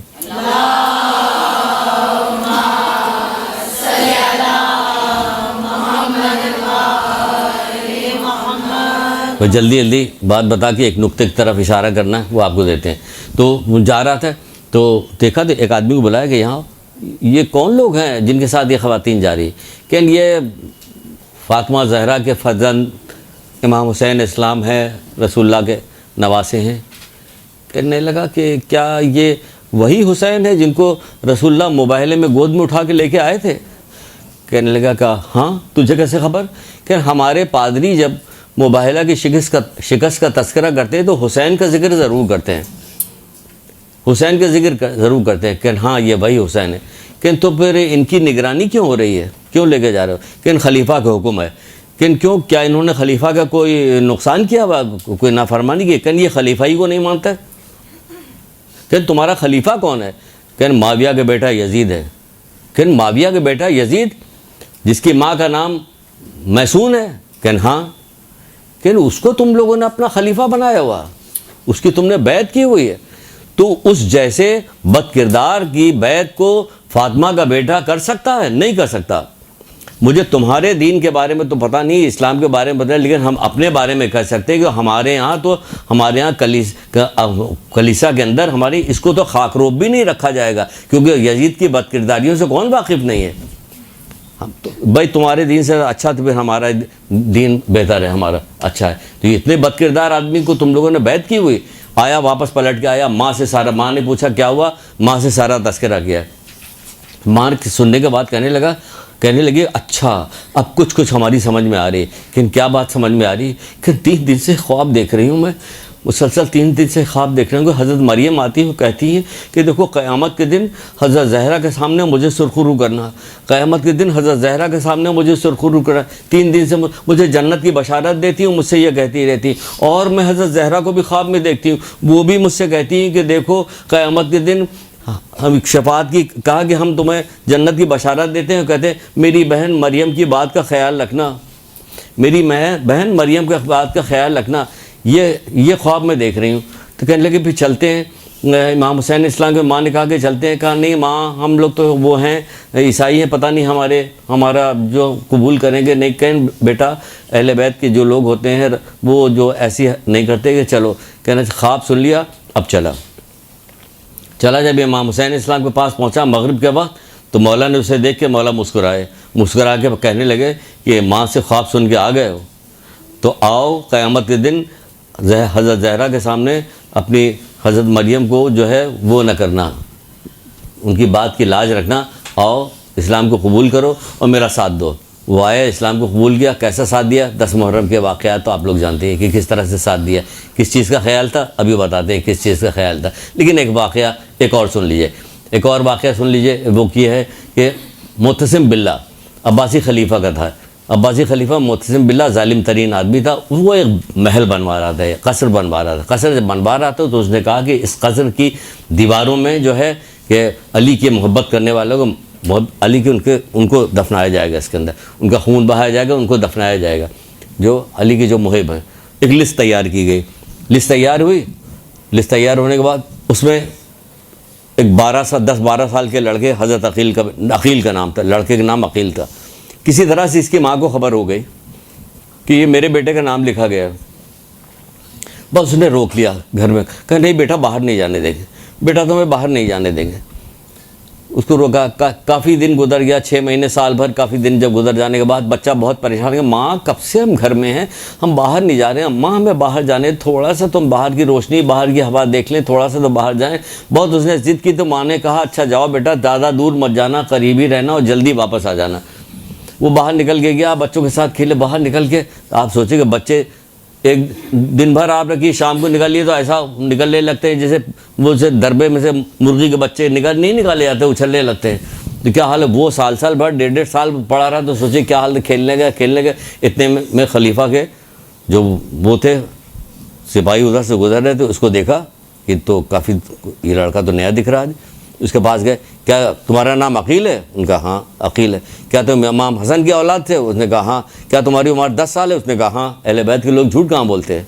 جلدی جلدی بات بتا کے ایک نقطے کی طرف اشارہ کرنا ہے وہ آپ کو دیتے ہیں. تو جا رہا تھا تو دیکھا تو ایک آدمی کو بلایا کہ یہاں یہ کون لوگ ہیں جن کے ساتھ یہ خواتین جا رہی کہ یہ فاطمہ زہرا کے فرزند امام حسین اسلام ہے، رسول اللہ کے نواسے ہیں. کہنے لگا کہ کیا یہ وہی حسین ہے جن کو رسول اللہ مباہلے میں گود میں اٹھا کے لے کے آئے تھے؟ کہنے لگا کہ ہاں. تجھے کیسے خبر؟ کہ ہمارے پادری جب مباہلہ کی شکست کا تذکرہ کرتے ہیں تو حسین کا ذکر ضرور کرتے ہیں، حسین کا ذکر ضرور کرتے ہیں کہ ہاں یہ وہی حسین ہے. کہ تو پھر ان کی نگرانی کیوں ہو رہی ہے، کیوں لے کے جا رہے ہو؟ کہ خلیفہ کا حکم ہے. کہ کیوں، کیا انہوں نے خلیفہ کا کوئی نقصان کیا، کوئی نافرمانی کی؟ کہ یہ خلیفہ ہی کو نہیں مانتا ہے. کہ تمہارا خلیفہ کون ہے؟ کہ معاویہ کا بیٹا یزید ہے. کہ معاویہ کا بیٹا یزید جس کی ماں کا نام میسون ہے؟ کہ ہاں. کہ اس کو تم لوگوں نے اپنا خلیفہ بنایا ہوا، اس کی تم نے بیعت کی ہوئی ہے. تو اس جیسے بد کردار کی بیعت کو فاطمہ کا بیٹا کر سکتا ہے؟ نہیں کر سکتا. مجھے تمہارے دین کے بارے میں تو پتہ نہیں، اسلام کے بارے میں پتہ نہیں، لیکن ہم اپنے بارے میں کہہ سکتے ہیں کہ ہمارے یہاں کلیسا کے اندر ہماری اس کو تو خاک روب بھی نہیں رکھا جائے گا، کیونکہ یزید کی بد کرداریوں سے کون واقف نہیں ہے. بھائی تمہارے دین سے اچھا تو پھر ہمارا دین بہتر ہے، ہمارا اچھا ہے. تو اتنے بد کردار آدمی کو تم لوگوں نے بیعت کی ہوئی. آیا واپس پلٹ کے آیا، ماں نے پوچھا کیا ہوا، ماں سے سارا تذکرہ کیا. ماں سننے کے بعد کہنے لگی اچھا اب کچھ ہماری سمجھ میں آ رہی ہے. کہ کیا بات سمجھ میں آ رہی ہے؟ کہ 3 دن سے خواب دیکھ رہی ہوں میں، مسلسل 3 دن سے خواب دیکھ رہے ہیں. حضرت مریم آتی ہے، کہتی ہیں کہ دیکھو قیامت کے دن حضرت زہرا کے سامنے مجھے سرخرو کرنا، قیامت کے دن حضرت زہرا کے سامنے مجھے سرخرو کرنا. 3 دن سے مجھے جنت کی بشارت دیتی ہوں، مجھ سے یہ کہتی رہتی. اور میں حضرت زہرا کو بھی خواب میں دیکھتی ہوں، وہ بھی مجھ سے کہتی ہیں کہ دیکھو قیامت کے دن ہم شفاعت کی کہا کہ ہم تمہیں جنت کی بشارت دیتے ہیں. کہتے ہیں میری بہن مریم کی بات کا خیال رکھنا، میری بہن مریم کے بات کا خیال رکھنا. یہ خواب میں دیکھ رہی ہوں. تو کہنے لگے پھر چلتے ہیں. امام حسین اسلام کے ماں نے کہا کہ چلتے ہیں. کہا نہیں ماں ہم لوگ تو وہ ہیں عیسائی ہیں، پتہ نہیں ہمارا جو قبول کریں گے. نہیں کہیں بیٹا اہل بیت کے جو لوگ ہوتے ہیں وہ جو ایسی نہیں کرتے کہ چلو. کہنا خواب سن لیا اب چلا. جب امام حسین اسلام کے پاس پہنچا مغرب کے وقت تو مولا نے اسے دیکھ کے مولا مسکرا کے کہنے لگے کہ ماں سے خواب سن کے آ گئے ہو تو آؤ قیامت کے دن حضرت زہرا کے سامنے اپنی حضرت مریم کو جو ہے وہ نہ کرنا، ان کی بات کی لاج رکھنا. آؤ اسلام کو قبول کرو اور میرا ساتھ دو. وہ آیا، اسلام کو قبول کیا. کیسا ساتھ دیا؟ 10 محرم کے واقعات تو آپ لوگ جانتے ہیں کہ کس طرح سے ساتھ دیا. کس چیز کا خیال تھا ابھی بتاتے ہیں کس چیز کا خیال تھا. لیکن ایک واقعہ ایک اور سن لیجئے، ایک اور واقعہ سن لیجئے. وہ یہ ہے کہ معتصم باللہ عباسی خلیفہ کا تھا. عباسی خلیفہ معتصم باللہ ظالم ترین آدمی تھا. وہ ایک محل بنوا رہا تھا، قصر بنوا رہا تھا. قصر جب بنوا رہا تھا تو اس نے کہا کہ اس قصر کی دیواروں میں جو ہے کہ علی کی محبت کرنے والوں کو علی کے ان کو دفنایا جائے گا، اس کے اندر ان کا خون بہایا جائے گا، ان کو دفنایا جائے گا جو علی کے جو محب ہیں. ایک لسٹ تیار کی گئی. لسٹ تیار ہوئی. لسٹ تیار ہونے کے بعد اس میں ایک 10-12 سال کے لڑکے، حضرت عقیل کا نام تھا، لڑکے کا نام عقیل تھا. کسی طرح سے اس کی ماں کو خبر ہو گئی کہ یہ میرے بیٹے کا نام لکھا گیا. بس اس نے روک لیا گھر میں. کہا نہیں بیٹا باہر نہیں جانے دیں گے، بیٹا تمہیں باہر نہیں جانے دیں گے. اس کو روکا. کافی دن گزر گیا، 6 مہینے سال بھر. کافی دن جب گزر جانے کے بعد بچہ بہت پریشان ہے. ماں کب سے ہم گھر میں ہیں، ہم باہر نہیں جا رہے ہیں. ماں ہمیں باہر جانے، تھوڑا سا تم باہر کی روشنی باہر کی ہوا دیکھ لیں، تھوڑا سا تو باہر جائیں. بہت اس نے ضد کی تو ماں نے کہا اچھا جاؤ بیٹا، زیادہ دور مت جانا، قریب ہی رہنا اور جلدی واپس آ جانا. وہ باہر نکل کے گیا، بچوں کے ساتھ کھیلے. باہر نکل کے آپ سوچیں کہ بچے ایک دن بھر آپ رکھیے، شام کو نکلیے تو ایسا نکلنے لگتے ہیں جیسے وہ سے دربے میں سے مرغی کے بچے نہیں نکالے جاتے، اچھلنے لگتے ہیں. تو کیا حال ہے، وہ سال بھر 1.5 سال پڑھا رہا. تو سوچے کیا حال ہے، کھیلنے گئے. اتنے میں خلیفہ کے جو وہ تھے سپاہی ادھر سے گزر رہے تھے، اس کو دیکھا کہ تو کافی یہ لڑکا تو نیا دکھ رہا ہے. اس کے پاس گئے. کیا تمہارا نام عقیل ہے؟ ان کا ہاں عقیل ہے. کیا تم امام حسن کی اولاد تھے؟ اس نے کہا ہاں. کیا تمہاری عمر 10 سال ہے؟ اس نے کہا ہاں. اہل بیت کے لوگ جھوٹ کہاں بولتے ہیں،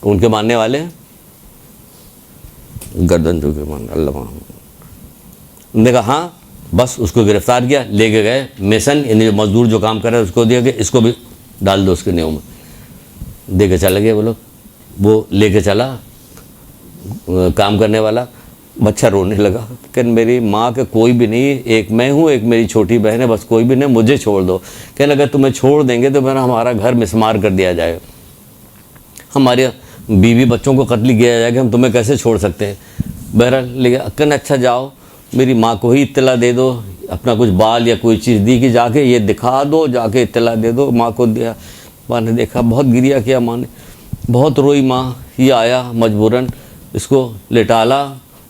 ان کے ماننے والے ہیں. گردن جھکے مان اللہ محمد. نے کہا ہاں بس. اس کو گرفتار کیا, لے کے گئے میسن, یعنی جو مزدور جو کام کر رہا ہے اس کو دیا کہ اس کو بھی ڈال دو اس کے نیو میں. دے کے چلے گئے وہ لوگ. وہ لے کے چلا کام کرنے والا. بچہ رونے لگا کہ میری ماں کے کوئی بھی نہیں, ایک میں ہوں, ایک میری چھوٹی بہن ہے, بس کوئی بھی نہیں, مجھے چھوڑ دو. کہنے لگا تمہیں چھوڑ دیں گے تو پھر ہمارا گھر مسمار کر دیا جائے گا, ہمارے بیوی بچوں کو قتل کیا جائے گا, ہم تمہیں کیسے چھوڑ سکتے ہیں. بہرحال لے گیا. کہنے اچھا جاؤ میری ماں کو ہی اطلاع دے دو, اپنا کچھ بال یا کوئی چیز دی کہ جا کے یہ دکھا دو, جا کے اطلاع دے دو. ماں کو دیا. ماں نے دیکھا, بہت گریا کیا ماں نے, بہت روئی ماں. یہ آیا مجبوراً, اس کو لٹالا,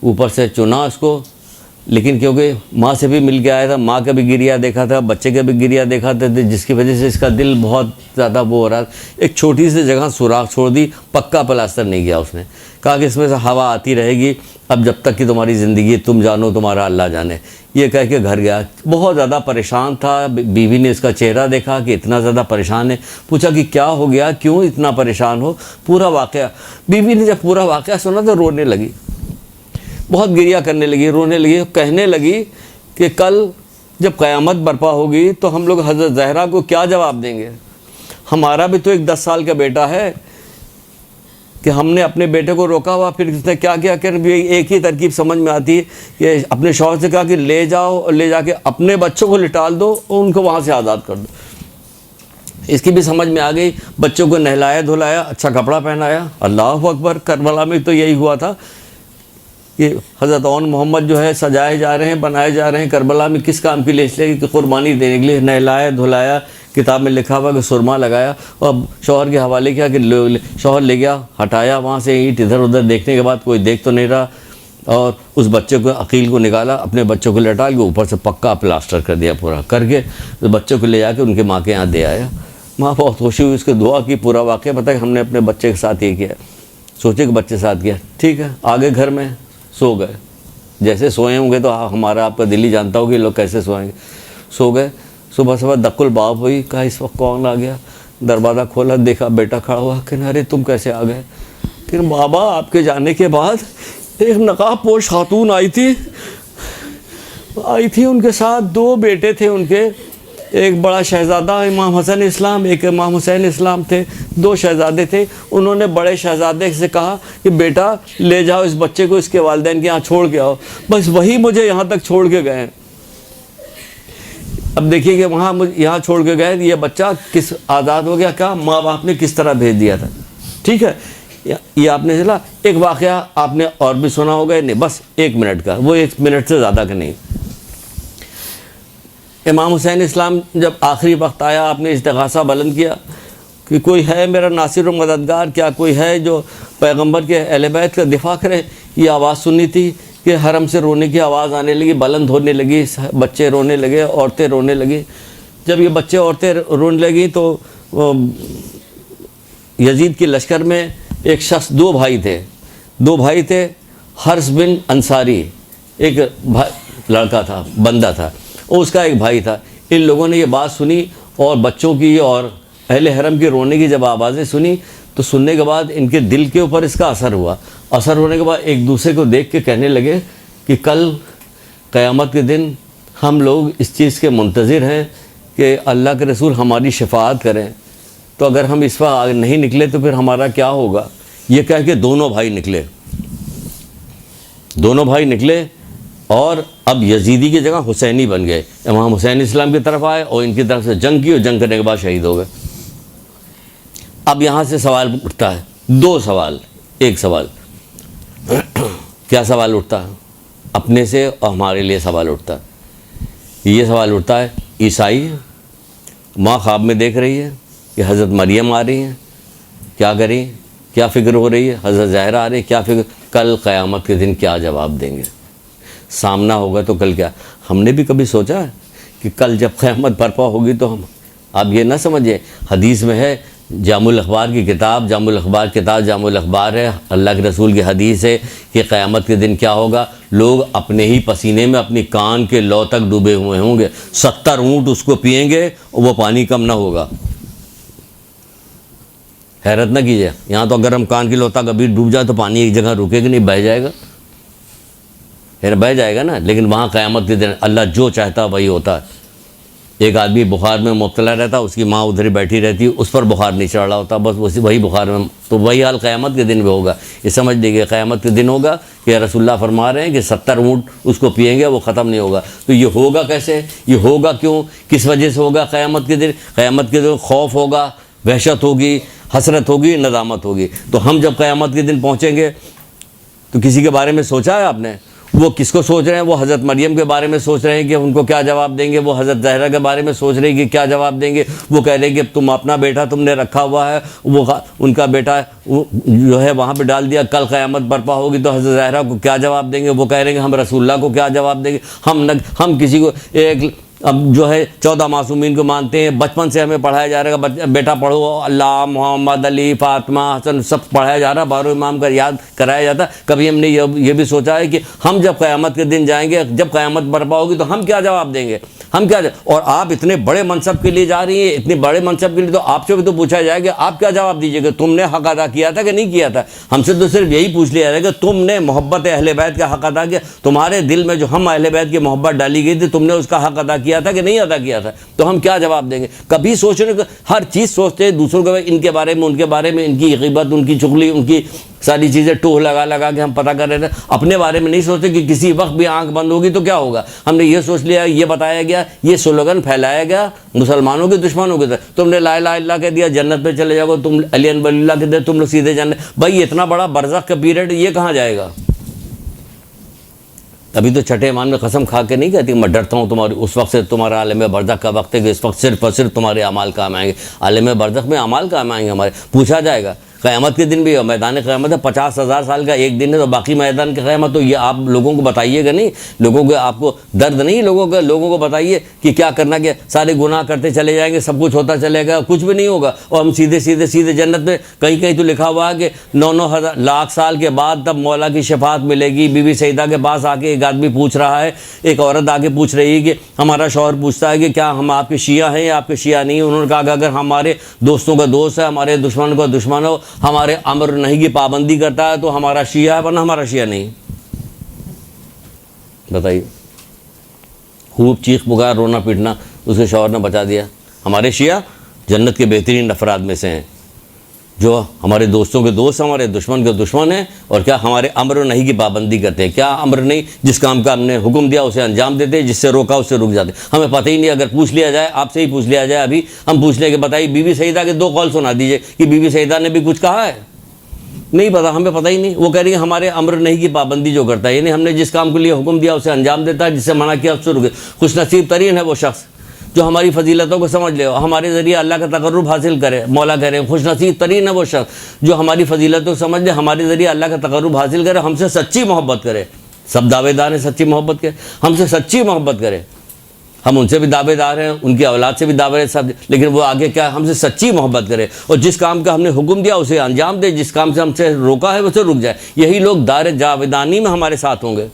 اوپر سے چنا اس کو, لیکن کیونکہ ماں سے بھی مل کے آیا تھا, ماں کا بھی گریا دیکھا تھا, بچے کا بھی گریا دیکھا تھا, جس کی وجہ سے اس کا دل بہت زیادہ وہ ہو رہا. ایک چھوٹی سی جگہ سوراخ چھوڑ دی, پکا پلاسٹر نہیں کیا اس نے. کہا کہ اس میں سے ہوا آتی رہے گی, اب جب تک کہ تمہاری زندگی تم جانو تمہارا اللہ جانے. یہ کہہ کے گھر گیا. بہت زیادہ پریشان تھا. بیوی نے اس کا چہرہ دیکھا کہ اتنا زیادہ پریشان ہے, پوچھا کہ کیا ہو گیا, کیوں اتنا پریشان ہو, پورا واقعہ. بیوی نے جب پورا واقعہ سنا تو رونے لگی, بہت گریا کرنے لگی, رونے لگی. کہنے لگی کہ کل جب قیامت برپا ہوگی تو ہم لوگ حضرت زہرا کو کیا جواب دیں گے. ہمارا بھی تو ایک 10 سال کا بیٹا ہے کہ ہم نے اپنے بیٹے کو روکا ہوا, پھر اس نے کیا کیا کر. ایک ہی ترکیب سمجھ میں آتی ہے کہ اپنے شوہر سے کہا کہ لے جاؤ اور لے جا کے اپنے بچوں کو لٹال دو اور ان کو وہاں سے آزاد کر دو. اس کی بھی سمجھ میں آ گئی. بچوں کو نہلایا دھلایا, اچھا کپڑا پہنایا. اللہ اکبر. کربلا میں تو یہی ہوا تھا کہ حضرت اون محمد جو ہے سجائے جا رہے ہیں, بنائے جا رہے ہیں. کربلا میں کس کام کے لیے؟ اس لیے کہ قربانی دینے کے لیے. نہلایا دھلایا, کتاب میں لکھا ہوا کہ سرما لگایا, اور شوہر کے حوالے کیا کہ شوہر لے گیا, ہٹایا وہاں سے اینٹ. ادھر ادھر دیکھنے کے بعد کوئی دیکھ تو نہیں رہا, اور اس بچے کو عقیل کو نکالا, اپنے بچوں کو لٹا کے اوپر سے پکا پلاسٹر کر دیا پورا کر کے. بچوں کو لے جا کے ان کے ماں کے یہاں دے آیا. ماں بہت خوشی ہوئی, اس کو دعا کی. پورا واقعہ پتہ کہ ہم نے اپنے بچے کے ساتھ یہ کیا. سوچے کہ بچے ساتھ کیا, ٹھیک ہے. آگے گھر میں سو گئے. جیسے سوئے ہوں گے تو ہمارا آپ کا دل ہی جانتا ہو کہ لوگ کیسے سوئیں گے. سو گئے. صبح صبح دق الباب ہوئی. کہا اس وقت کون آ گیا؟ دروازہ کھولا, دیکھا بیٹا کھڑا ہوا. کہ ارے تم کیسے آ گئے؟ پھر بابا آپ کے جانے کے بعد ایک نقاب پوش خاتون آئی تھی, ان کے ساتھ 2 بیٹے تھے ان کے. ایک بڑا شہزادہ امام حسن اسلام, ایک امام حسین اسلام تھے. 2 شہزادے تھے. انہوں نے بڑے شہزادے سے کہا کہ بیٹا لے جاؤ اس بچے کو اس کے والدین کے یہاں چھوڑ کے آؤ. بس وہی مجھے یہاں تک چھوڑ کے گئے. اب دیکھیے کہ وہاں یہاں چھوڑ کے گئے. یہ بچہ کس آزاد ہو گیا, کیا ماں باپ نے کس طرح بھیج دیا تھا. ٹھیک ہے, یہ آپ نے چلا. ایک واقعہ آپ نے اور بھی سنا ہوگا, نہیں بس 1 منٹ کا, وہ 1 منٹ سے زیادہ کا نہیں. امام حسین اسلام جب آخری وقت آیا, آپ نے استغاثہ بلند کیا کہ کوئی ہے میرا ناصر و مددگار, کیا کوئی ہے جو پیغمبر کے اہل بیت کا دفاع کرے. یہ آواز سنی تھی کہ حرم سے رونے کی آواز آنے لگی, بلند ہونے لگی, بچے رونے لگے, عورتیں رونے لگی. جب یہ بچے عورتیں رونے لگیں تو یزید کی لشکر میں ایک شخص, 2 بھائی تھے. حرس بن انصاری ایک لڑکا تھا, بندہ تھا, اور اس کا ایک بھائی تھا. ان لوگوں نے یہ بات سنی اور بچوں کی اور اہل حرم کے رونے کی جب آوازیں سنی تو سننے کے بعد ان کے دل کے اوپر اس کا اثر ہوا. اثر ہونے کے بعد ایک دوسرے کو دیکھ کے کہنے لگے کہ کل قیامت کے دن ہم لوگ اس چیز کے منتظر ہیں کہ اللہ کے رسول ہماری شفاعت کریں, تو اگر ہم اس وقت نہیں نکلے تو پھر ہمارا کیا ہوگا. یہ کہہ کے دونوں بھائی نکلے اور اب یزیدی کی جگہ حسینی بن گئے. امام حسین اسلام کی طرف آئے اور ان کی طرف سے جنگ کی, اور جنگ کرنے کے بعد شہید ہو گئے. اب یہاں سے سوال اٹھتا ہے, 2 سوال. ایک سوال کیا سوال اٹھتا ہے؟ اپنے سے اور ہمارے لیے سوال اٹھتا ہے. یہ سوال اٹھتا ہے, عیسائی ماں خواب میں دیکھ رہی ہے کہ حضرت مریم آ رہی ہیں, کیا کریں, کیا فکر ہو رہی ہے, حضرت زہرا آ رہی ہے, کیا فکر, کل قیامت کے دن کیا جواب دیں گے, سامنا ہوگا تو کل کیا. ہم نے بھی کبھی سوچا ہے کہ کل جب قیامت برپا ہوگی تو ہم, آپ یہ نہ سمجھیں, حدیث میں ہے, جامع الاخبار کی کتاب, جامع الاخبار ہے, اللہ کے رسول کی حدیث ہے کہ قیامت کے دن کیا ہوگا, لوگ اپنے ہی پسینے میں اپنی کان کے لو تک ڈوبے ہوئے ہوں گے. 70 اونٹ اس کو پئیں گے اور وہ پانی کم نہ ہوگا. حیرت نہ کیجیے, یہاں تو اگر ہم کان کی لو تک ابھی ڈوب جائے تو پانی ایک جگہ رکے گا نہیں, بہہ جائے گا. پھر بہ جائے گا نا، لیکن وہاں قیامت کے دن اللہ جو چاہتا وہی ہوتا ہے۔ ایک آدمی بخار میں مبتلا رہتا، اس کی ماں ادھر ہی بیٹھی رہتی، اس پر بخار نہیں چڑھ رہا ہوتا، بس وہی بخار میں، تو وہی حال قیامت کے دن بھی ہوگا۔ یہ سمجھ لیجیے قیامت کے دن ہوگا کہ رسول اللہ فرما رہے ہیں کہ 70 اونٹ اس کو پئیں گے، وہ ختم نہیں ہوگا۔ تو یہ ہوگا کیسے، یہ ہوگا کیوں، کس وجہ سے ہوگا قیامت کے دن؟ قیامت کے دن خوف ہوگا، وحشت ہوگی، حسرت ہوگی، ندامت ہوگی۔ تو ہم جب قیامت کے دن پہنچیں گے تو کسی کے بارے میں سوچا ہے آپ نے؟ وہ کس کو سوچ رہے ہیں؟ وہ حضرت مریم کے بارے میں سوچ رہے ہیں کہ ان کو کیا جواب دیں گے؟ وہ حضرت زہرا کے بارے میں سوچ رہے ہیں کہ کیا جواب دیں گے؟ وہ کہہ رہے ہیں کہ تم اپنا بیٹا تم نے رکھا ہوا ہے، وہ ان کا بیٹا جو ہے وہاں پہ ڈال دیا، کل قیامت برپا ہوگی تو حضرت زہرا کو کیا جواب دیں گے؟ وہ کہہ رہے ہیں کہ ہم رسول اللہ کو کیا جواب دیں گے؟ ہم کسی کو ایک اب جو ہے 14 معصومین کو مانتے ہیں، بچپن سے ہمیں پڑھایا جا رہا ہے، بیٹا پڑھو، اللہ، محمد، علی، فاطمہ، حسن، سب پڑھایا جا رہا ہے، بارہ امام کا یاد کرایا جاتا ہے۔ کبھی ہم نے یہ بھی سوچا ہے کہ ہم جب قیامت کے دن جائیں گے، جب قیامت برپا ہوگی تو ہم کیا جواب دیں گے؟ ہم کیا اور آپ اتنے بڑے منصب کے لیے جا رہی ہیں، اتنے بڑے منصب کے لیے، تو آپ سے بھی تو پوچھا جائے کہ آپ کیا جواب دیجیے گا؟ تم نے حق ادا کیا تھا کہ نہیں کیا تھا؟ ہم سے تو صرف یہی پوچھ لیا جائے گا تم نے محبت اہل بیت کا حق ادا کیا؟ تمہارے دل میں جو ہم اہل بیت کی محبت ڈالی گئی تھی، تم نے اس کا حق ادا کیا تھا کہ نہیں ادا کیا تھا؟ تو ہم کیا جواب دیں گے؟ کبھی سوچنے کو ہر چیز سوچتے ہیں دوسروں کے ان کے بارے میں، ان کے بارے میں، ان کی غیبت، ان کی چغلی، ان کی ساری چیزیں ٹوہ لگا لگا کے ہم پتہ کر رہے تھے، اپنے بارے میں نہیں سوچتے کہ کسی وقت بھی آنکھ بند ہوگی تو کیا ہوگا۔ ہم نے یہ سوچ لیا، یہ بتایا گیا، یہ سلوگن پھیلایا گیا مسلمانوں کے دشمنوں کے طرف، تم نے لا الہ الا اللہ کہہ دیا جنت پہ چلے جاؤ، تم علی ولی اللہ کہہ دیا تم لوگ سیدھے جنت۔ بھائی اتنا بڑا برزخ کا پیریڈ یہ کہاں جائے گا؟ ابھی تو چھٹے ایمان میں قسم کھا کے نہیں کہتی میں ڈرتا ہوں تمہاری، اس وقت سے تمہارا عالم برزخ کا وقت ہے کہ اس وقت صرف اور صرف تمہارے اعمال کام آئیں گے۔ عالم برزخ میں اعمال کام آئیں گے ہمارے، پوچھا جائے گا۔ قیامت کے دن بھی ہے، میدان قیامت ہے، 50,000 سال کا ایک دن ہے، تو باقی میدان کی قیامت تو یہ آپ لوگوں کو بتائیے گا نہیں، لوگوں کو آپ کو درد نہیں، لوگوں کو بتائیے کہ کیا کرنا، کہ سارے گناہ کرتے چلے جائیں گے، سب کچھ ہوتا چلے گا، کچھ بھی نہیں ہوگا، اور ہم سیدھے جنت میں۔ کہیں تو لکھا ہوا ہے کہ 9,000 لاکھ سال کے بعد تب مولا کی شفاعت ملے گی۔ بی بی سیدہ کے پاس آ کے ایک آدمی پوچھ رہا ہے، ایک عورت آ کے پوچھ رہی ہے کہ ہمارا شوہر پوچھتا ہے کہ کیا ہم آپ کے شیعہ ہیں یا آپ کے شیعہ نہیں؟ انہوں نے کہا کہ اگر ہمارے دوستوں کا دوست ہے، ہمارے دشمن کا دشمن ہو، ہمارے امر نہیں کی پابندی کرتا ہے تو ہمارا شیعہ ہے، ورنہ ہمارا شیعہ نہیں۔ بتائیے، خوب چیخ پکار رونا پیٹنا اس کے شوہر نے بچا دیا۔ ہمارے شیعہ جنت کے بہترین افراد میں سے ہیں، جو ہمارے دوستوں کے دوست، ہمارے دشمن کے دشمن ہیں، اور کیا ہمارے امر نہیں کی پابندی کرتے ہیں۔ کیا امر نہیں؟ جس کام کا ہم نے حکم دیا اسے انجام دیتے، جس سے روکا اس سے رک جاتے۔ ہمیں پتہ ہی نہیں، اگر پوچھ لیا جائے، آپ سے ہی پوچھ لیا جائے، ابھی ہم پوچھ لیں کہ بتائیے بی بی سیدہ کے 2 قول سنا دیجئے کہ بی بی سیدہ نے بھی کچھ کہا ہے؟ نہیں پتا، ہمیں پتہ ہی نہیں۔ وہ کہہ رہی ہے ہمارے امر نہیں کی پابندی جو کرتا ہے، یعنی ہم نے جس کام کے لیے حکم دیا اسے انجام دیتا ہے، جس سے منع کیا اس سے رکے۔ خوش نصیب ترین ہے وہ شخص جو ہماری فضیلتوں کو سمجھ لے، ہمارے ذریعے اللہ کا تقرب حاصل کرے۔ مولا کہہ رہے ہیں خوش نصیب ترین ہے وہ شخص جو ہماری فضیلتوں کو سمجھ لے، ہمارے ذریعے اللہ کا تقرب حاصل کرے، ہم سے سچی محبت کرے۔ سب دعوے دار ہیں سچی محبت کے، ہم سے سچی محبت کرے۔ ہم ان سے بھی دعوے دار ہیں، ان کی اولاد سے بھی دعوے سب، لیکن وہ آگے کیا، ہم سے سچی محبت کرے، اور جس کام کا ہم نے حکم دیا اسے انجام دے، جس کام سے ہم سے روکا ہے اسے رک جائے۔ یہی لوگ دار جاودانی میں ہمارے ساتھ ہوں گے۔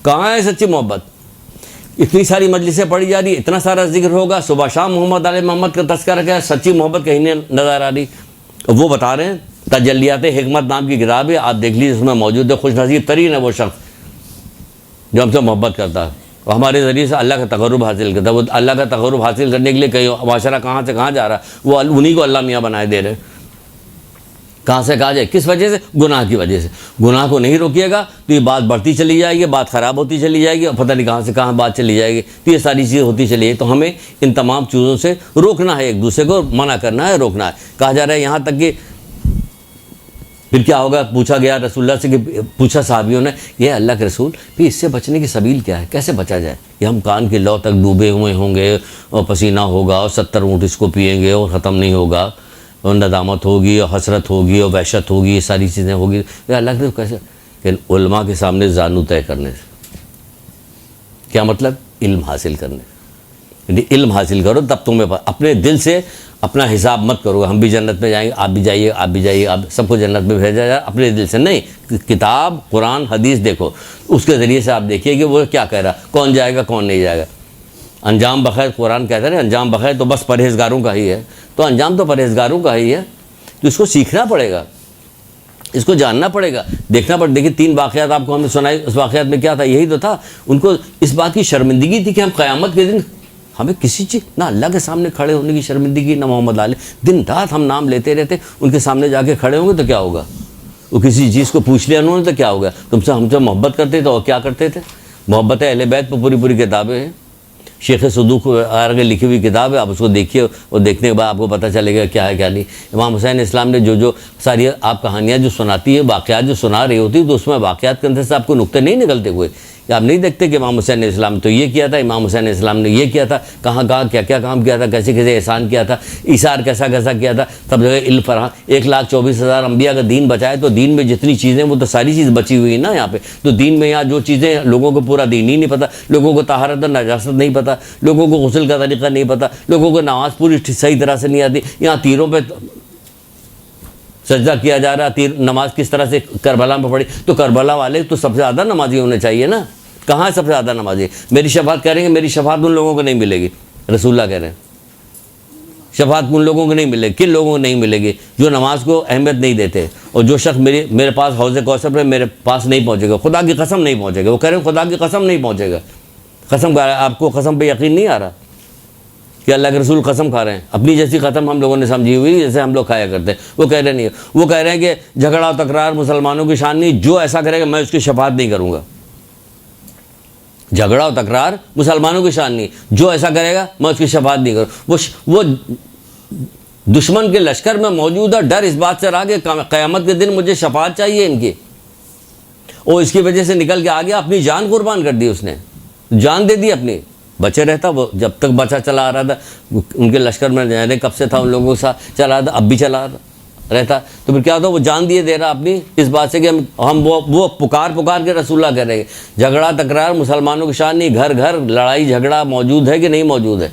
کہاں ہے سچی محبت؟ اتنی ساری مجلسیں پڑھی جا رہی، اتنا سارا ذکر ہوگا، صبح شام محمد علیہ محمد کا تذکرہ کیا ہے، سچی محبت کہیں نہیں نظر آ رہی۔ وہ بتا رہے ہیں، تجلیات حکمت نام کی کتاب ہے، آپ دیکھ لیجیے، اس میں موجود ہے، خوش نصیب ترین ہے وہ شخص جو ہم سے محبت کرتا ہے اور ہمارے ذریعے سے اللہ کا تقرب حاصل کرتا ہے۔ وہ اللہ کا تقرب حاصل کرنے کے لیے کئی معاشرہ کہاں سے کہاں جا رہا ہے، وہ انہی کو اللہ میاں بنائے دے رہے ہیں۔ کہاں سے کہا جائے، کس وجہ سے؟ گناہ کی وجہ سے۔ گناہ کو نہیں روکیے گا تو یہ بات بڑھتی چلی جائے گی، بات خراب ہوتی چلی جائے گی، اور پتہ نہیں کہاں سے کہاں بات چلی جائے گی، تو یہ ساری چیزیں ہوتی چلی جائے گی۔ تو ہمیں ان تمام چیزوں سے روکنا ہے، ایک دوسرے کو منع کرنا ہے، روکنا ہے۔ کہا جا رہا ہے یہاں تک کہ پھر کیا ہوگا، پوچھا گیا رسول اللہ سے، کہ پوچھا صحابیوں نے، یہ اللہ کے رسول پھر اس سے بچنے کی سبیل کیا ہے، کیسے بچا جائے؟ یہ ہم کان کے لو تک ڈوبے ہوئے ہوں گے، اور پسینہ ہوگا، اور 70 اونٹ اس کو پئیں گے اور ختم نہیں ہوگا، اور ندامت ہوگی، اور حسرت ہوگی، اور وحشت ہوگی، یہ ساری چیزیں ہوگی۔ یہ اللہ کے کیسے؟ کہ علماء کے سامنے زانو طے کرنے سے۔ کیا مطلب؟ علم حاصل کرنے، یعنی علم حاصل کرو، تب تمہیں اپنے دل سے اپنا حساب مت کرو، ہم بھی جنت میں جائیں گے، آپ بھی جائیے، آپ بھی جائیے، آپ سب کو جنت میں بھیجا جائے، اپنے دل سے نہیں۔ کتاب قرآن حدیث دیکھو، اس کے ذریعے سے آپ دیکھیے کہ وہ کیا کہہ رہا، کون جائے گا کون نہیں جائے گا۔ انجام بخیر، قرآن کہتا ہے انجام بخیر تو بس پرہیزگاروں کا ہی ہے، تو انجام تو پرہیزگاروں کا ہی ہے، تو اس کو سیکھنا پڑے گا۔ اس کو جاننا پڑے گا، دیکھنا پڑے. دیکھیے 3 واقعات آپ کو ہم نے سنائے، اس واقعات میں کیا تھا؟ یہی تو تھا. ان کو اس بات کی شرمندگی تھی کہ ہم قیامت کے دن ہمیں کسی چیز نہ اللہ کے سامنے کھڑے ہونے کی شرمندگی، نہ محمد علیہ. دن رات ہم نام لیتے رہتے، ان کے سامنے جا کے کھڑے ہوں گے تو کیا ہوگا؟ وہ کسی چیز کو پوچھ لیا انہوں نے تو کیا ہوگا؟ ہم سے محبت کرتے تھے اور کیا کرتے تھے؟ محبت اہل بیت پہ پوری کتابیں ہیں. شیخ صدوق آگے لکھی ہوئی کتاب ہے، آپ اس کو دیکھیے اور دیکھنے کے بعد آپ کو پتہ چلے گا کیا ہے کیا نہیں. امام حسین اسلام نے جو ساری آپ کہانیاں جو سناتی ہے، واقعات جو سنا رہی ہوتی تو اس میں واقعات کے اندر سے آپ کو نقطے نہیں نکلتے ہوئے کہ آپ نہیں دیکھتے کہ امام حسین اسلام نے تو یہ کیا تھا، امام حسین اسلام نے یہ کیا تھا، کہاں کیا کام کیا تھا، کیسے احسان کیا تھا، ایثار کیسا کیا تھا، سب جگہ علم فراہم. 1,24,000 انبیاء کا دین بچائے تو دین میں جتنی چیزیں وہ تو ساری چیز بچی ہوئی ہے نا یہاں پہ. تو دین میں یہاں جو چیزیں لوگوں کو پورا دین ہی نہیں پتہ، لوگوں کو طہارت اور نجاست نہیں پتہ، لوگوں کو غسل کا طریقہ نہیں پتہ، لوگوں کو نماز پوری صحیح طرح سے نہیں آتی. یہاں تیروں پہ سجدہ کیا جا رہا، تیر نماز کس طرح سے کربلا میں پڑھی. تو کربلا والے تو سب سے زیادہ نمازی ہونے چاہیے نا. کہاں ہے سب سے زیادہ نمازی؟ میری شفاعت کہہ رہے ہیں کہ میری شفاعت ان لوگوں کو نہیں ملے گی. رسول اللہ کہہ رہے ہیں شفاعت ان لوگوں کو نہیں ملے گی. کن لوگوں کو نہیں ملے گی؟ جو نماز کو اہمیت نہیں دیتے، اور جو شخص میرے پاس حوض کوثر پہ میرے پاس نہیں پہنچے گا، خدا کی قسم نہیں پہنچے گا. وہ کہہ رہے ہیں خدا کی قسم نہیں پہنچے گا. قسم کھا رہا ہے. آپ کو قسم پہ یقین نہیں آ رہا کہ اللہ کے رسول قسم کھا رہے ہیں؟ اپنی جیسی قسم ہم لوگوں نے سمجھی ہوئی جیسے ہم لوگ کھایا کرتے ہیں. وہ کہہ رہے نہیں، وہ کہہ رہے ہیں کہ جھگڑا و تکرار مسلمانوں کی شان نہیں، جو ایسا کرے گا میں اس کی شفاعت نہیں کروں گا. جھگڑا و تکرار مسلمانوں کی شان نہیں، جو ایسا کرے گا میں اس کی شفاعت نہیں کروں. وہ دشمن کے لشکر میں موجود ہے، ڈر اس بات سے رہا کہ قیامت کے دن مجھے شفاعت چاہیے ان کی، اور اس کی وجہ سے نکل کے آ گیا، اپنی جان قربان کر دی. اس نے جان دے دی اپنی. بچے رہتا وہ، جب تک بچہ چلا آ رہا تھا ان کے لشکر میں رہنے کب سے تھا، ان لوگوں کے ساتھ چلا رہا تھا، اب بھی چلا رہتا. تو پھر کیا ہوتا؟ وہ جان دیے دے رہا اپنی اس بات سے کہ ہم وہ پکار کے رسول اللہ کہہ رہے ہیں جھگڑا تکرار مسلمانوں کی شان نہیں. گھر گھر لڑائی جھگڑا موجود ہے کہ نہیں موجود ہے؟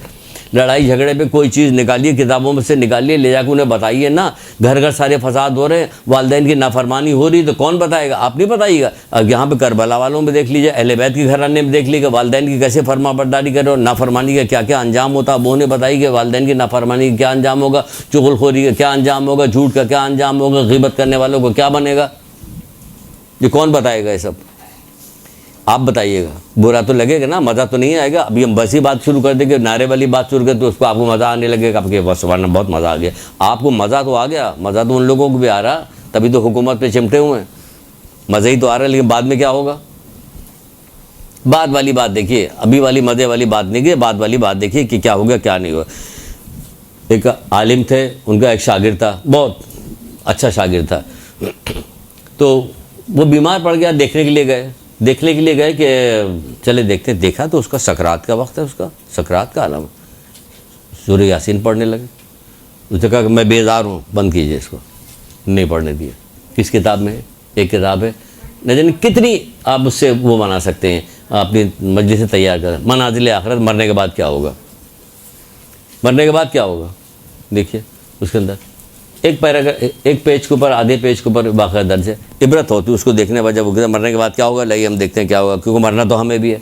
لڑائی جھگڑے پہ کوئی چیز نکالیے، کتابوں میں سے نکالیے، لے جا کے انہیں بتائیے نا. گھر گھر سارے فساد ہو رہے ہیں، والدین کی نافرمانی ہو رہی، تو کون بتائے گا؟ آپ نہیں بتائیے گا. اب یہاں پہ کربلا والوں میں دیکھ لیجیے، اہل بیت کے گھرانے میں دیکھ لیجیے کہ والدین کی کیسے فرما برداری کرے اور نافرمانی کا کیا کیا انجام ہوتا. اب انہیں بتائیے کہ والدین کی نافرمانی کا کیا انجام ہوگا، چغل خوری کا کیا انجام ہوگا، جھوٹ کا کیا انجام ہوگا، غیبت کرنے والوں کو کیا بنے گا. یہ کون بتائے گا؟ یہ سب آپ بتائیے گا. برا تو لگے گا نا، مزہ تو نہیں آئے گا. ابھی ہم بس ہی بات شروع کر دیں کہ نعرے والی بات شروع کر تو اس کو آپ کو مزہ آنے لگے گا. آپ کے بس ورنہ بہت مزہ آ گیا. آپ کو مزہ تو آ گیا، مزہ تو ان لوگوں کو بھی آ رہا، تبھی تو حکومت پہ چمٹے ہوئے ہیں. مزہ ہی تو آ رہا ہے، لیکن بعد میں کیا ہوگا؟ بعد والی بات دیکھیے، ابھی والی مزے والی بات نہیں کہ بعد والی بات دیکھیے کہ کیا ہو گیا کیا نہیں ہوا. ایک عالم تھے، ان کا ایک شاگرد تھا، بہت اچھا شاگرد تھا. تو وہ بیمار پڑ گیا، دیکھنے کے لیے گئے کہ چلے دیکھتے. دیکھا تو اس کا سکرات کا وقت ہے، اس کا سکرات کا عالم. سورہ یاسین پڑھنے لگے. اس نے کہا کہ میں بیزار ہوں، بند کیجئے اس کو. نہیں پڑھنے دیا. کس کتاب میں ہے؟ ایک کتاب ہے، نہ جانے کتنی آپ اس سے وہ بنا سکتے ہیں، اپنی مجلس سے تیار کر. منازل آخرت، مرنے کے بعد کیا ہوگا، مرنے کے بعد کیا ہوگا. دیکھیے اس کے اندر ایک پیج کے اوپر، آدھے پیج کے اوپر باقاعدہ درج ہے. عبرت ہوتی اس کو دیکھنے بعد. جب وہ مرنے کے بعد کیا ہوگا، لائیے ہم دیکھتے ہیں کیا ہوگا، کیونکہ مرنا تو ہمیں بھی ہے.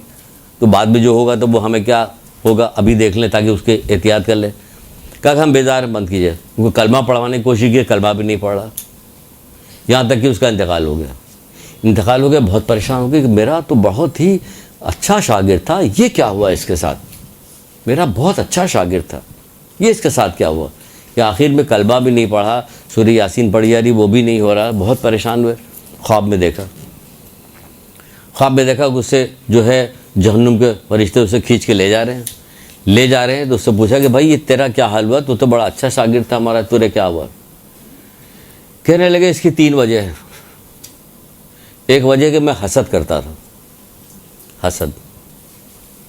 تو بعد میں جو ہوگا تو وہ ہمیں کیا ہوگا ابھی دیکھ لیں تاکہ اس کے احتیاط کر لیں. کہا کہ ہم بیزار بند کیجیے. وہ کلمہ پڑھوانے کی کوشش کی، کلمہ بھی نہیں پڑھ رہا، یہاں تک کہ اس کا انتقال ہو گیا. بہت پریشان ہو گیا کہ میرا تو بہت ہی اچھا شاگرد تھا، یہ کیا ہوا اس کے ساتھ. میرا بہت اچھا شاگرد تھا، یہ اس کے ساتھ کیا ہوا کہ آخر میں کلمہ بھی نہیں پڑھا، سورہ یاسین پڑھی جا رہی وہ بھی نہیں ہو رہا. بہت پریشان ہوئے. خواب میں دیکھا کہ اس سے جو ہے جہنم کے فرشتے اسے کھینچ کے لے جا رہے ہیں. تو اس سے پوچھا کہ بھائی یہ تیرا کیا حال ہوا، تو بڑا اچھا شاگرد تھا ہمارا، تجھے کیا ہوا. کہنے لگے اس کی 3 وجہ ہیں. ایک وجہ کہ میں حسد کرتا تھا.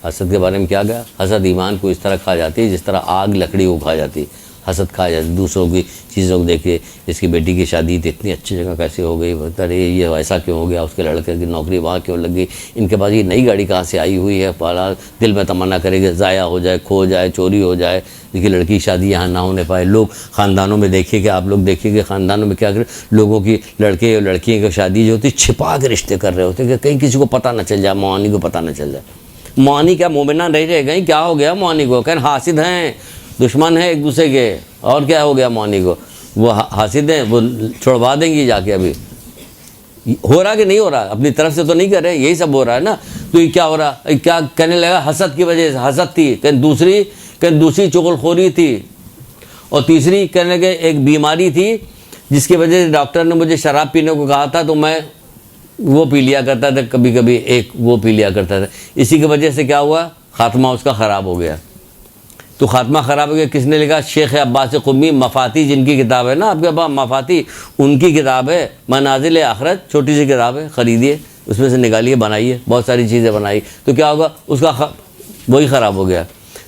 حسد کے بارے میں کیا گیا؟ حسد ایمان کو اس طرح کھا جاتی ہے جس طرح آگ لکڑی کو کھا جاتی ہے. حسد کھا جاتی ہے دوسروں کی چیزوں کو. دیکھیے اس کی بیٹی کی شادی تھی، اتنی اچھی جگہ کیسے ہو گئی، ارے یہ ایسا کیوں ہو گیا، اس کے لڑکے کی نوکری وہاں کیوں لگ گئی، ان کے پاس یہ نئی گاڑی کہاں سے آئی ہوئی ہے. پالا دل میں تمنا کرے کہ ضائع ہو جائے، کھو جائے، چوری ہو جائے، لیکن لڑکی کی شادی یہاں نہ ہونے پائے. لوگ خاندانوں میں دیکھیے کہ آپ لوگ دیکھیے کہ خاندانوں میں کیا کریں، لوگوں کی لڑکے اور لڑکیوں کی شادی جو ہوتی ہے چھپا کے رشتے کر رہے ہوتے ہیں کہ کہیں کسی کو پتہ نہ چل جائے، معانی کو پتہ نہ چل جائے. معانی کیا مومنہ نہیں رہ گئی، کیا ہو گیا معانی کو؟ کہیں حاسد ہیں، دشمن ہیں ایک دوسرے کے، اور کیا ہو گیا معانی کو؟ وہ حاسد ہیں، وہ چھڑوا دیں گی جا کے ابھی. ہو رہا کہ نہیں ہو رہا؟ اپنی طرف سے تو نہیں کر رہے، یہی سب ہو رہا ہے نا. تو یہ کیا ہو رہا؟ کیا کہنے لگا؟ حسد کی وجہ سے. حسد تھی، کہیں دوسری چغل خوری تھی، اور تیسری کہنے لگے ایک بیماری تھی جس کی وجہ سے ڈاکٹر نے مجھے شراب پینے کو کہا تھا تو میں وہ پی لیا کرتا تھا، کبھی کبھی ایک وہ پی لیا کرتا تھا. اسی کی وجہ سے کیا ہوا؟ خاتمہ اس کا خراب ہو گیا. تو خاتمہ خراب ہو گیا. کس نے لکھا؟ شیخ عباس قمی، مفاتی جن کی کتاب ہے نا آپ کے پاس، مفاتی ان کی کتاب ہے، منازل آخرت، چھوٹی سی کتاب ہے، خریدیے، اس میں سے نکالیے، بنائیے، بہت ساری چیزیں بنائی. تو کیا ہوگا؟ اس کا وہی خراب ہو گیا.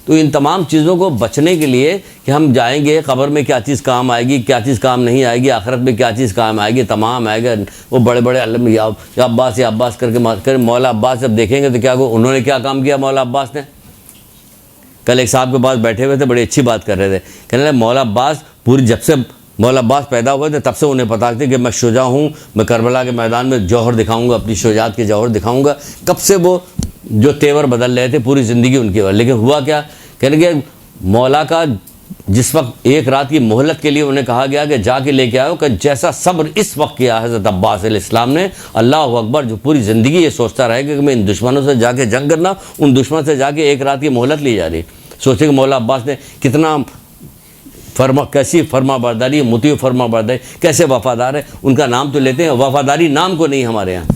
تو ان تمام چیزوں کو بچنے کے لیے کہ ہم جائیں گے قبر میں کیا چیز کام آئے گی، کیا چیز کام نہیں آئے گی، آخرت میں کیا چیز کام آئے گی، تمام آئے گا. وہ بڑے بڑے علم یا عباس کر کے مولا عباس جب دیکھیں گے تو کیا ہو؟ انہوں نے کیا کام کیا مولا عباس نے؟ کل ایک صاحب کے پاس بیٹھے ہوئے تھے، بڑی اچھی بات کر رہے تھے. کہنے لگے مولا عباس جب سے مولا عباس پیدا ہوئے تھے تب سے انہیں پتا تھا کہ میں شجاع ہوں، میں کربلا کے میدان میں جوہر دکھاؤں گا، اپنی شجاعت کے جوہر دکھاؤں گا. کب سے وہ جو تیور بدل رہے تھے پوری زندگی ان کی. لیکن ہوا کیا؟ کہنے لگے مولا کا جس وقت ایک رات کی مہلت کے لیے انہیں کہا گیا کہ جا کے لے کے آؤ، کہ جیسا صبر اس وقت کیا حضرت عباس علیہ السلام نے، اللہ اکبر، جو پوری زندگی یہ سوچتا رہے کہ میں ان دشمنوں سے جا کے جنگ کرنا، ان دشمن سے جا کے ایک رات کی مہلت لی جا رہی. سوچے کہ مولا عباس نے کتنا کیسی فرما برداری، مطیع فرما برداری، کیسے وفادار ہے. ان کا نام تو لیتے ہیں، وفاداری نام کو نہیں ہمارے یہاں.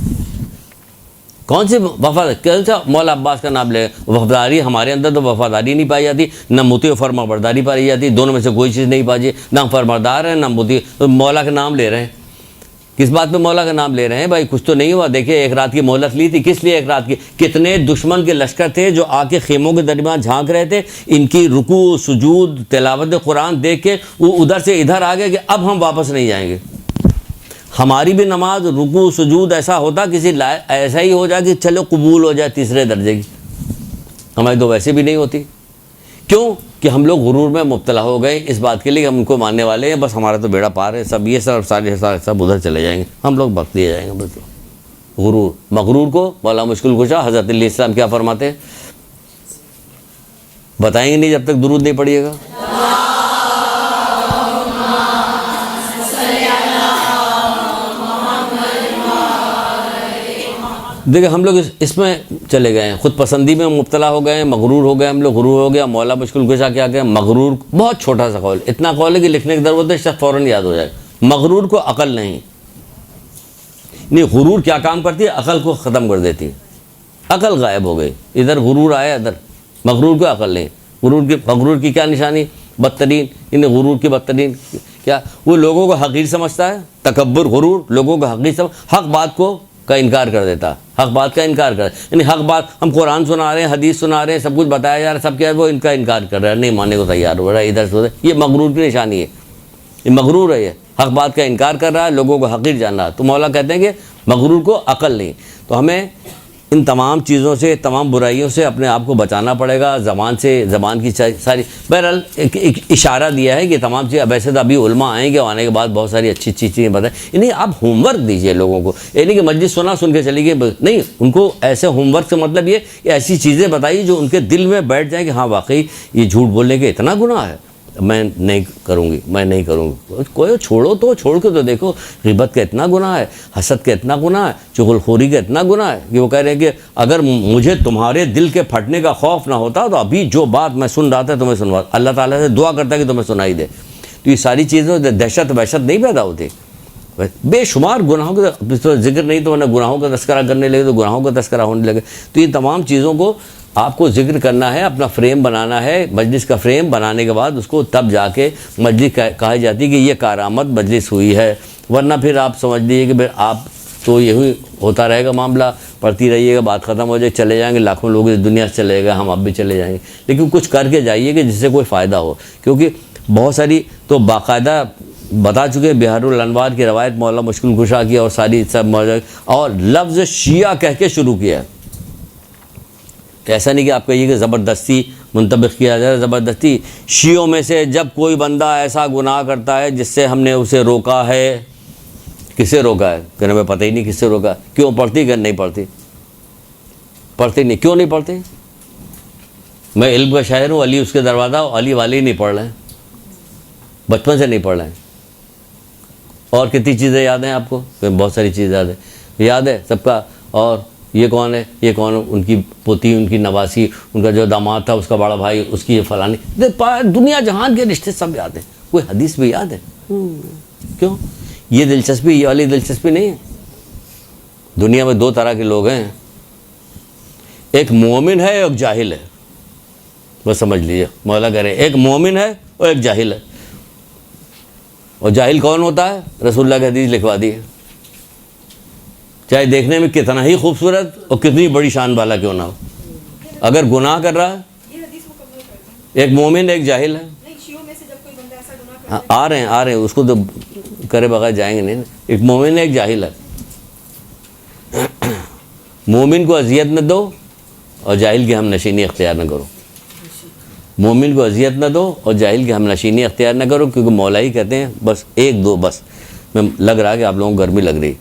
کون سی وفاداری؟ کون سا مولا عباس کا نام لے؟ وفاداری ہمارے اندر تو وفاداری نہیں پائی جاتی، نہ مطیع فرما برداری پائی جاتی. دونوں میں سے کوئی چیز نہیں پائی جاتی، نہ فرماردار ہے نہ مطیع. مولا کا نام لے رہے ہیں. کس بات پہ مولا کا نام لے رہے ہیں بھائی؟ کچھ تو نہیں ہوا. دیکھیں ایک رات کی مہلت لی تھی، کس لیے ایک رات کی؟ کتنے دشمن کے لشکر تھے جو آ کے خیموں کے درمیان جھانک رہے تھے. ان کی رکوع، سجود، تلاوت قرآن دیکھ کے وہ ادھر سے ادھر آ گئے کہ اب ہم واپس نہیں جائیں گے. ہماری بھی نماز، رکوع، سجود ایسا ہوتا کسی ایسا ہی ہو جائے کہ چلو قبول ہو جائے تیسرے درجے کی. ہماری تو ویسے بھی نہیں ہوتی. کیوں؟ کہ ہم لوگ غرور میں مبتلا ہو گئے اس بات کے لیے کہ ہم ان کو ماننے والے ہیں، بس ہمارا تو بیڑا پار ہے، سب یہ سب ادھر چلے جائیں گے، ہم لوگ بخت دیے جائیں گے. بس غرور. مغرور کو مولا مشکل کشا حضرت علیہ السلام کیا فرماتے ہیں؟ بتائیں گے نہیں جب تک درود نہیں پڑھیے گا. دیکھیں ہم لوگ اس میں چلے گئے ہیں، خود پسندی میں مبتلا ہو گئے ہیں، مغرور ہو گئے ہم لوگ. غرور ہو گیا. مولا مشکل کشا کیا کہ مغرور بہت چھوٹا سا قول، اتنا قول ہے کہ لکھنے کی ضرورت ہے، شخص فوراً یاد ہو جائے. مغرور کو عقل نہیں. غرور کیا کام کرتی ہے؟ عقل کو ختم کر دیتی ہے. عقل غائب ہو گئی، ادھر غرور آیا ادھر. مغرور کو عقل نہیں. مغرور کی کیا نشانی؟ بدترین. غرور کی بدترین کیا؟ وہ لوگوں کو حقیر سمجھتا ہے. تکبر، غرور لوگوں کو حقیر حق بات کو کا انکار کر دیتا. حق بات کا انکار کر، یعنی حق بات ہم قرآن سنا رہے ہیں، حدیث سنا رہے ہیں، سب کچھ بتایا جا رہا ہے، سب کیا ہے وہ ان کا انکار کر رہا ہے، نہیں ماننے کو تیار ہو رہا ہے. ادھر سے یہ مغرور کی نشانی ہے. یہ مغرور ہے. یہ حق بات کا انکار کر رہا ہے، لوگوں کو حقیر جان رہا ہے. تو مولا کہتے ہیں کہ مغرور کو عقل نہیں. تو ہمیں ان تمام چیزوں سے، تمام برائیوں سے اپنے آپ کو بچانا پڑے گا. زبان سے، زبان کی ساری، بہرحال ایک اشارہ دیا ہے کہ تمام چیزیں. اب ایسے تو ابھی علماء آئیں گے، آنے کے بعد بہت ساری اچھی اچھی چیزیں بتائیں. یعنی آپ ہوم ورک دیجئے لوگوں کو. یہ نہیں کہ مسجد سن کے چلی گئی، نہیں. ان کو ایسے ہوم ورک سے مطلب یہ کہ ایسی چیزیں بتائیے جو ان کے دل میں بیٹھ جائیں کہ ہاں واقعی یہ جھوٹ بولنے کے اتنا گناہ ہے، میں نہیں کروں گی، میں نہیں کروں گی. کوئی چھوڑو تو چھوڑ کے تو دیکھو. غیبت کا اتنا گناہ ہے، حسد کا اتنا گناہ ہے، چغل خوری کا اتنا گناہ ہے کہ وہ کہہ رہے ہیں کہ اگر مجھے تمہارے دل کے پھٹنے کا خوف نہ ہوتا تو ابھی جو بات میں سن رہا تھا تمہیں سنوا. اللہ تعالیٰ سے دعا کرتا کہ تمہیں سنائی دے. تو یہ ساری چیزیں دہشت وحشت نہیں پیدا ہوتی. بے شمار گناہوں کا ذکر نہیں تو گناہوں کا تذکرہ کرنے لگے تو گناہوں کا تذکرہ ہونے لگے. تو یہ تمام چیزوں کو آپ کو ذکر کرنا ہے، اپنا فریم بنانا ہے. مجلس کا فریم بنانے کے بعد اس کو تب جا کے مجلس کہی جاتی ہے کہ یہ کارآمد مجلس ہوئی ہے. ورنہ پھر آپ سمجھ لیجیے کہ آپ تو یہی ہوتا رہے گا معاملہ، پڑھتی رہیے گا، بات ختم ہو جائے، چلے جائیں گے. لاکھوں لوگ اس دنیا سے چلے گئے، ہم اب بھی چلے جائیں گے. لیکن کچھ کر کے جائیے کہ جس سے کوئی فائدہ ہو. کیونکہ بہت ساری تو باقاعدہ بتا چکے، بہار الانوار کی روایت مولا مشکل کشا کی اور ساری سب موجود، اور لفظ شیعہ کہہ کے شروع کیا. ایسا نہیں کہ آپ کہیے کہ زبردستی منطبق کیا جائے. زبردستی شیعوں میں سے جب کوئی بندہ ایسا گناہ کرتا ہے جس سے ہم نے اسے روکا ہے، کسے روکا ہے؟ کہ ہمیں پتہ ہی نہیں کس سے روکا. کیوں پڑھتی کہ نہیں پڑھتی؟ پڑھتی نہیں. کیوں نہیں پڑھتی؟ میں علم کا شاعر ہوں، علی اس کے دروازہ، علی والے ہی نہیں پڑھ رہے ہیں، بچپن سے نہیں پڑھ رہے ہیں. اور کتنی چیزیں یاد ہیں آپ کو؟ بہت ساری چیزیں یاد ہے سب کا. اور یہ کون ہے، یہ کون ہے، ان کی پوتی، ان کی نواسی، ان کا جو داماد تھا اس کا بڑا بھائی، اس کی یہ فلانی، دنیا جہان کے رشتے سب یاد ہیں. کوئی حدیث بھی یاد ہے؟ کیوں؟ یہ دلچسپی، یہ والی دلچسپی نہیں ہے. دنیا میں دو طرح کے لوگ ہیں، ایک مومن ہے ایک جاہل ہے. بس سمجھ لیجیے، مولا کہہ رہے ایک مومن ہے اور ایک جاہل ہے. اور جاہل کون ہوتا ہے؟ رسول اللہ کی حدیث لکھوا دی ہے، چاہے دیکھنے میں کتنا ہی خوبصورت اور کتنی بڑی شان والا کیوں نہ ہو، اگر گناہ کر رہا ہے، ایک مومن ایک جاہل ہے. آ رہے ہیں اس کو تو کرے بغیر جائیں گے نہیں. ایک مومن ایک جاہل ہے. مومن کو اذیت نہ دو اور جاہل کی ہم نشینی اختیار نہ کرو. مومن کو اذیت نہ دو اور جاہل کی ہم نشینی اختیار نہ کرو، کیونکہ مولا ہی کہتے ہیں بس ایک دو. بس میں لگ رہا ہے کہ آپ لوگوں کو گرمی لگ رہی،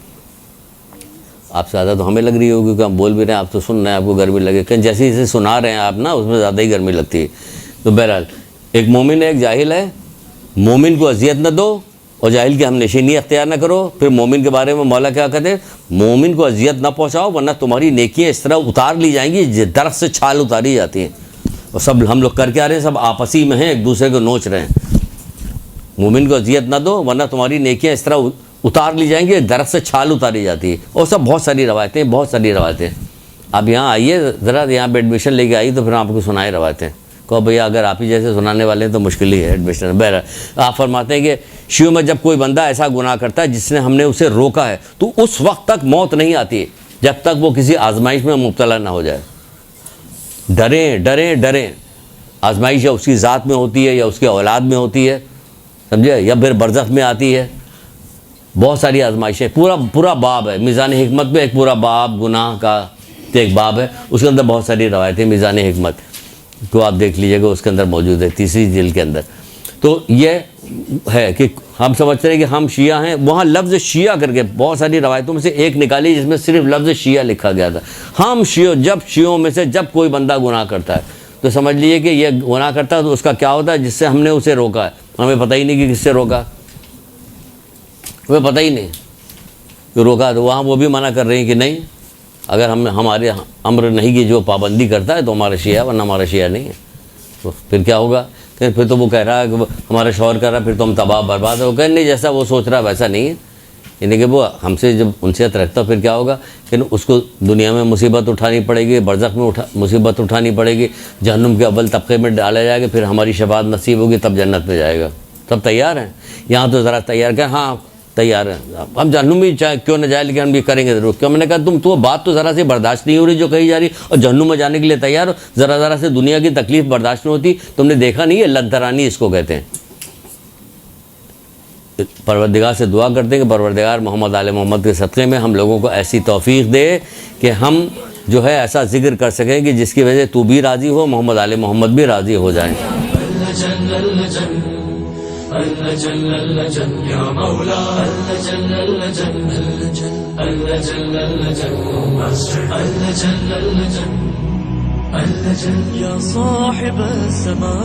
آپ سے زیادہ تو ہمیں لگ رہی ہوگی کیونکہ ہم بول بھی رہے ہیں، آپ تو سن رہے ہیں، آپ کو گرمی لگے کہ جیسے جیسے سنا رہے ہیں آپ نا، اس میں زیادہ ہی گرمی لگتی ہے. تو بہرحال ایک مومن ایک جاہل ہے. مومن کو اذیت نہ دو اور جاہل کی ہم نشینی اختیار نہ کرو. پھر مومن کے بارے میں مولا کیا کہتے ہیں؟ مومن کو اذیت نہ پہنچاؤ ورنہ تمہاری نیکیاں اس طرح اتار لی جائیں گی درخت سے چھال اتاری جاتی ہیں. اور سب ہم لوگ کر کے آ رہے ہیں، سب آپسی میں ہیں، ایک دوسرے کو نوچ رہے ہیں. مومن کو اذیت نہ دو ورنہ تمہاری نیکیاں اس طرح اتار لی جائیں گی درخت سے چھال اتاری جاتی ہے. اور سب بہت ساری روایتیں. آپ یہاں آئیے ذرا، یہاں پہ ایڈمیشن لے کے آئیے تو پھر آپ کو سنائے روایتیں. کہو بھیا اگر آپ ہی جیسے سنانے والے ہیں تو مشکل ہی ہے ایڈمیشن. بہرحال آپ فرماتے ہیں کہ شیعوں میں جب کوئی بندہ ایسا گناہ کرتا ہے جس نے ہم نے اسے روکا ہے تو اس وقت تک موت نہیں آتی جب تک وہ کسی آزمائش میں مبتلا نہ ہو جائے. ڈریں. آزمائش یا اس کی ذات میں ہوتی ہے یا اس کے اولاد میں ہوتی ہے، سمجھے، یا پھر برزخ میں آتی ہے. بہت ساری آزمائشیں، پورا باب ہے میزان حکمت میں، ایک پورا باب گناہ کا ایک باب ہے، اس کے اندر بہت ساری روایتیں میزان حکمت کو آپ دیکھ لیجئے گا، اس کے اندر موجود ہے 3 جلد کے اندر. تو یہ ہے کہ ہم سمجھتے ہیں کہ ہم شیعہ ہیں، وہاں لفظ شیعہ کر کے بہت ساری روایتوں میں سے ایک نکالی جس میں صرف لفظ شیعہ لکھا گیا تھا. ہم شیعوں میں سے جب کوئی بندہ گناہ کرتا ہے تو سمجھ لیجئے کہ یہ گناہ کرتا ہے تو اس کا کیا ہوتا ہے؟ جس سے ہم نے اسے روکا ہے، ہمیں پتہ ہی نہیں کہ کس سے روکا، ہمیں پتہ ہی نہیں کہ روکا. تو وہاں وہ بھی منع کر رہے ہیں کہ نہیں، اگر ہمارے امر نہیں کی جو پابندی کرتا ہے تو ہمارا شیعہ، ورنہ ہمارا شیعہ نہیں ہے. تو پھر کیا ہوگا؟ کہ پھر تو وہ کہہ رہا ہے کہ ہمارا شوہر کر رہا ہے، پھر تو ہم تباہ برباد ہے. وہ کہیں نہیں، جیسا وہ سوچ رہا ہے ویسا نہیں ہے. یعنی کہ وہ ہم سے جب انسیت رکھتا پھر کیا ہوگا کہ اس کو دنیا میں مصیبت اٹھانی پڑے گی، برزخ میں مصیبت اٹھانی پڑے گی، جہنم کے اول طبقے میں ڈالا جائے گا، پھر ہماری شفاعت نصیب ہوگی تب جنت میں جائے گا. تب تیار ہیں؟ یہاں تو ذرا تیار کہ ہاں تیار ہیں، ہم جہنم بھی چاہے کیوں نہ جائے لیکن ہم بھی کریں گے ضرور. کیوں؟ میں نے کہا تم تو بات تو ذرا سے برداشت نہیں ہو رہی جو کہی جا رہی، اور جہنم میں جانے کے لیے تیار ہو. ذرا سے دنیا کی تکلیف برداشت نہیں ہوتی. تم نے دیکھا نہیں ہے لنترانی اس کو کہتے ہیں. پروردگار سے دعا کرتے ہیں کہ پروردگار محمد آل محمد کے صدقے میں ہم لوگوں کو ایسی توفیق دے کہ ہم جو ہے ایسا ذکر کر سکیں کہ جس کی وجہ تو بھی راضی ہو، محمد آل محمد بھی راضی ہو جائیں. يا صاحب السماء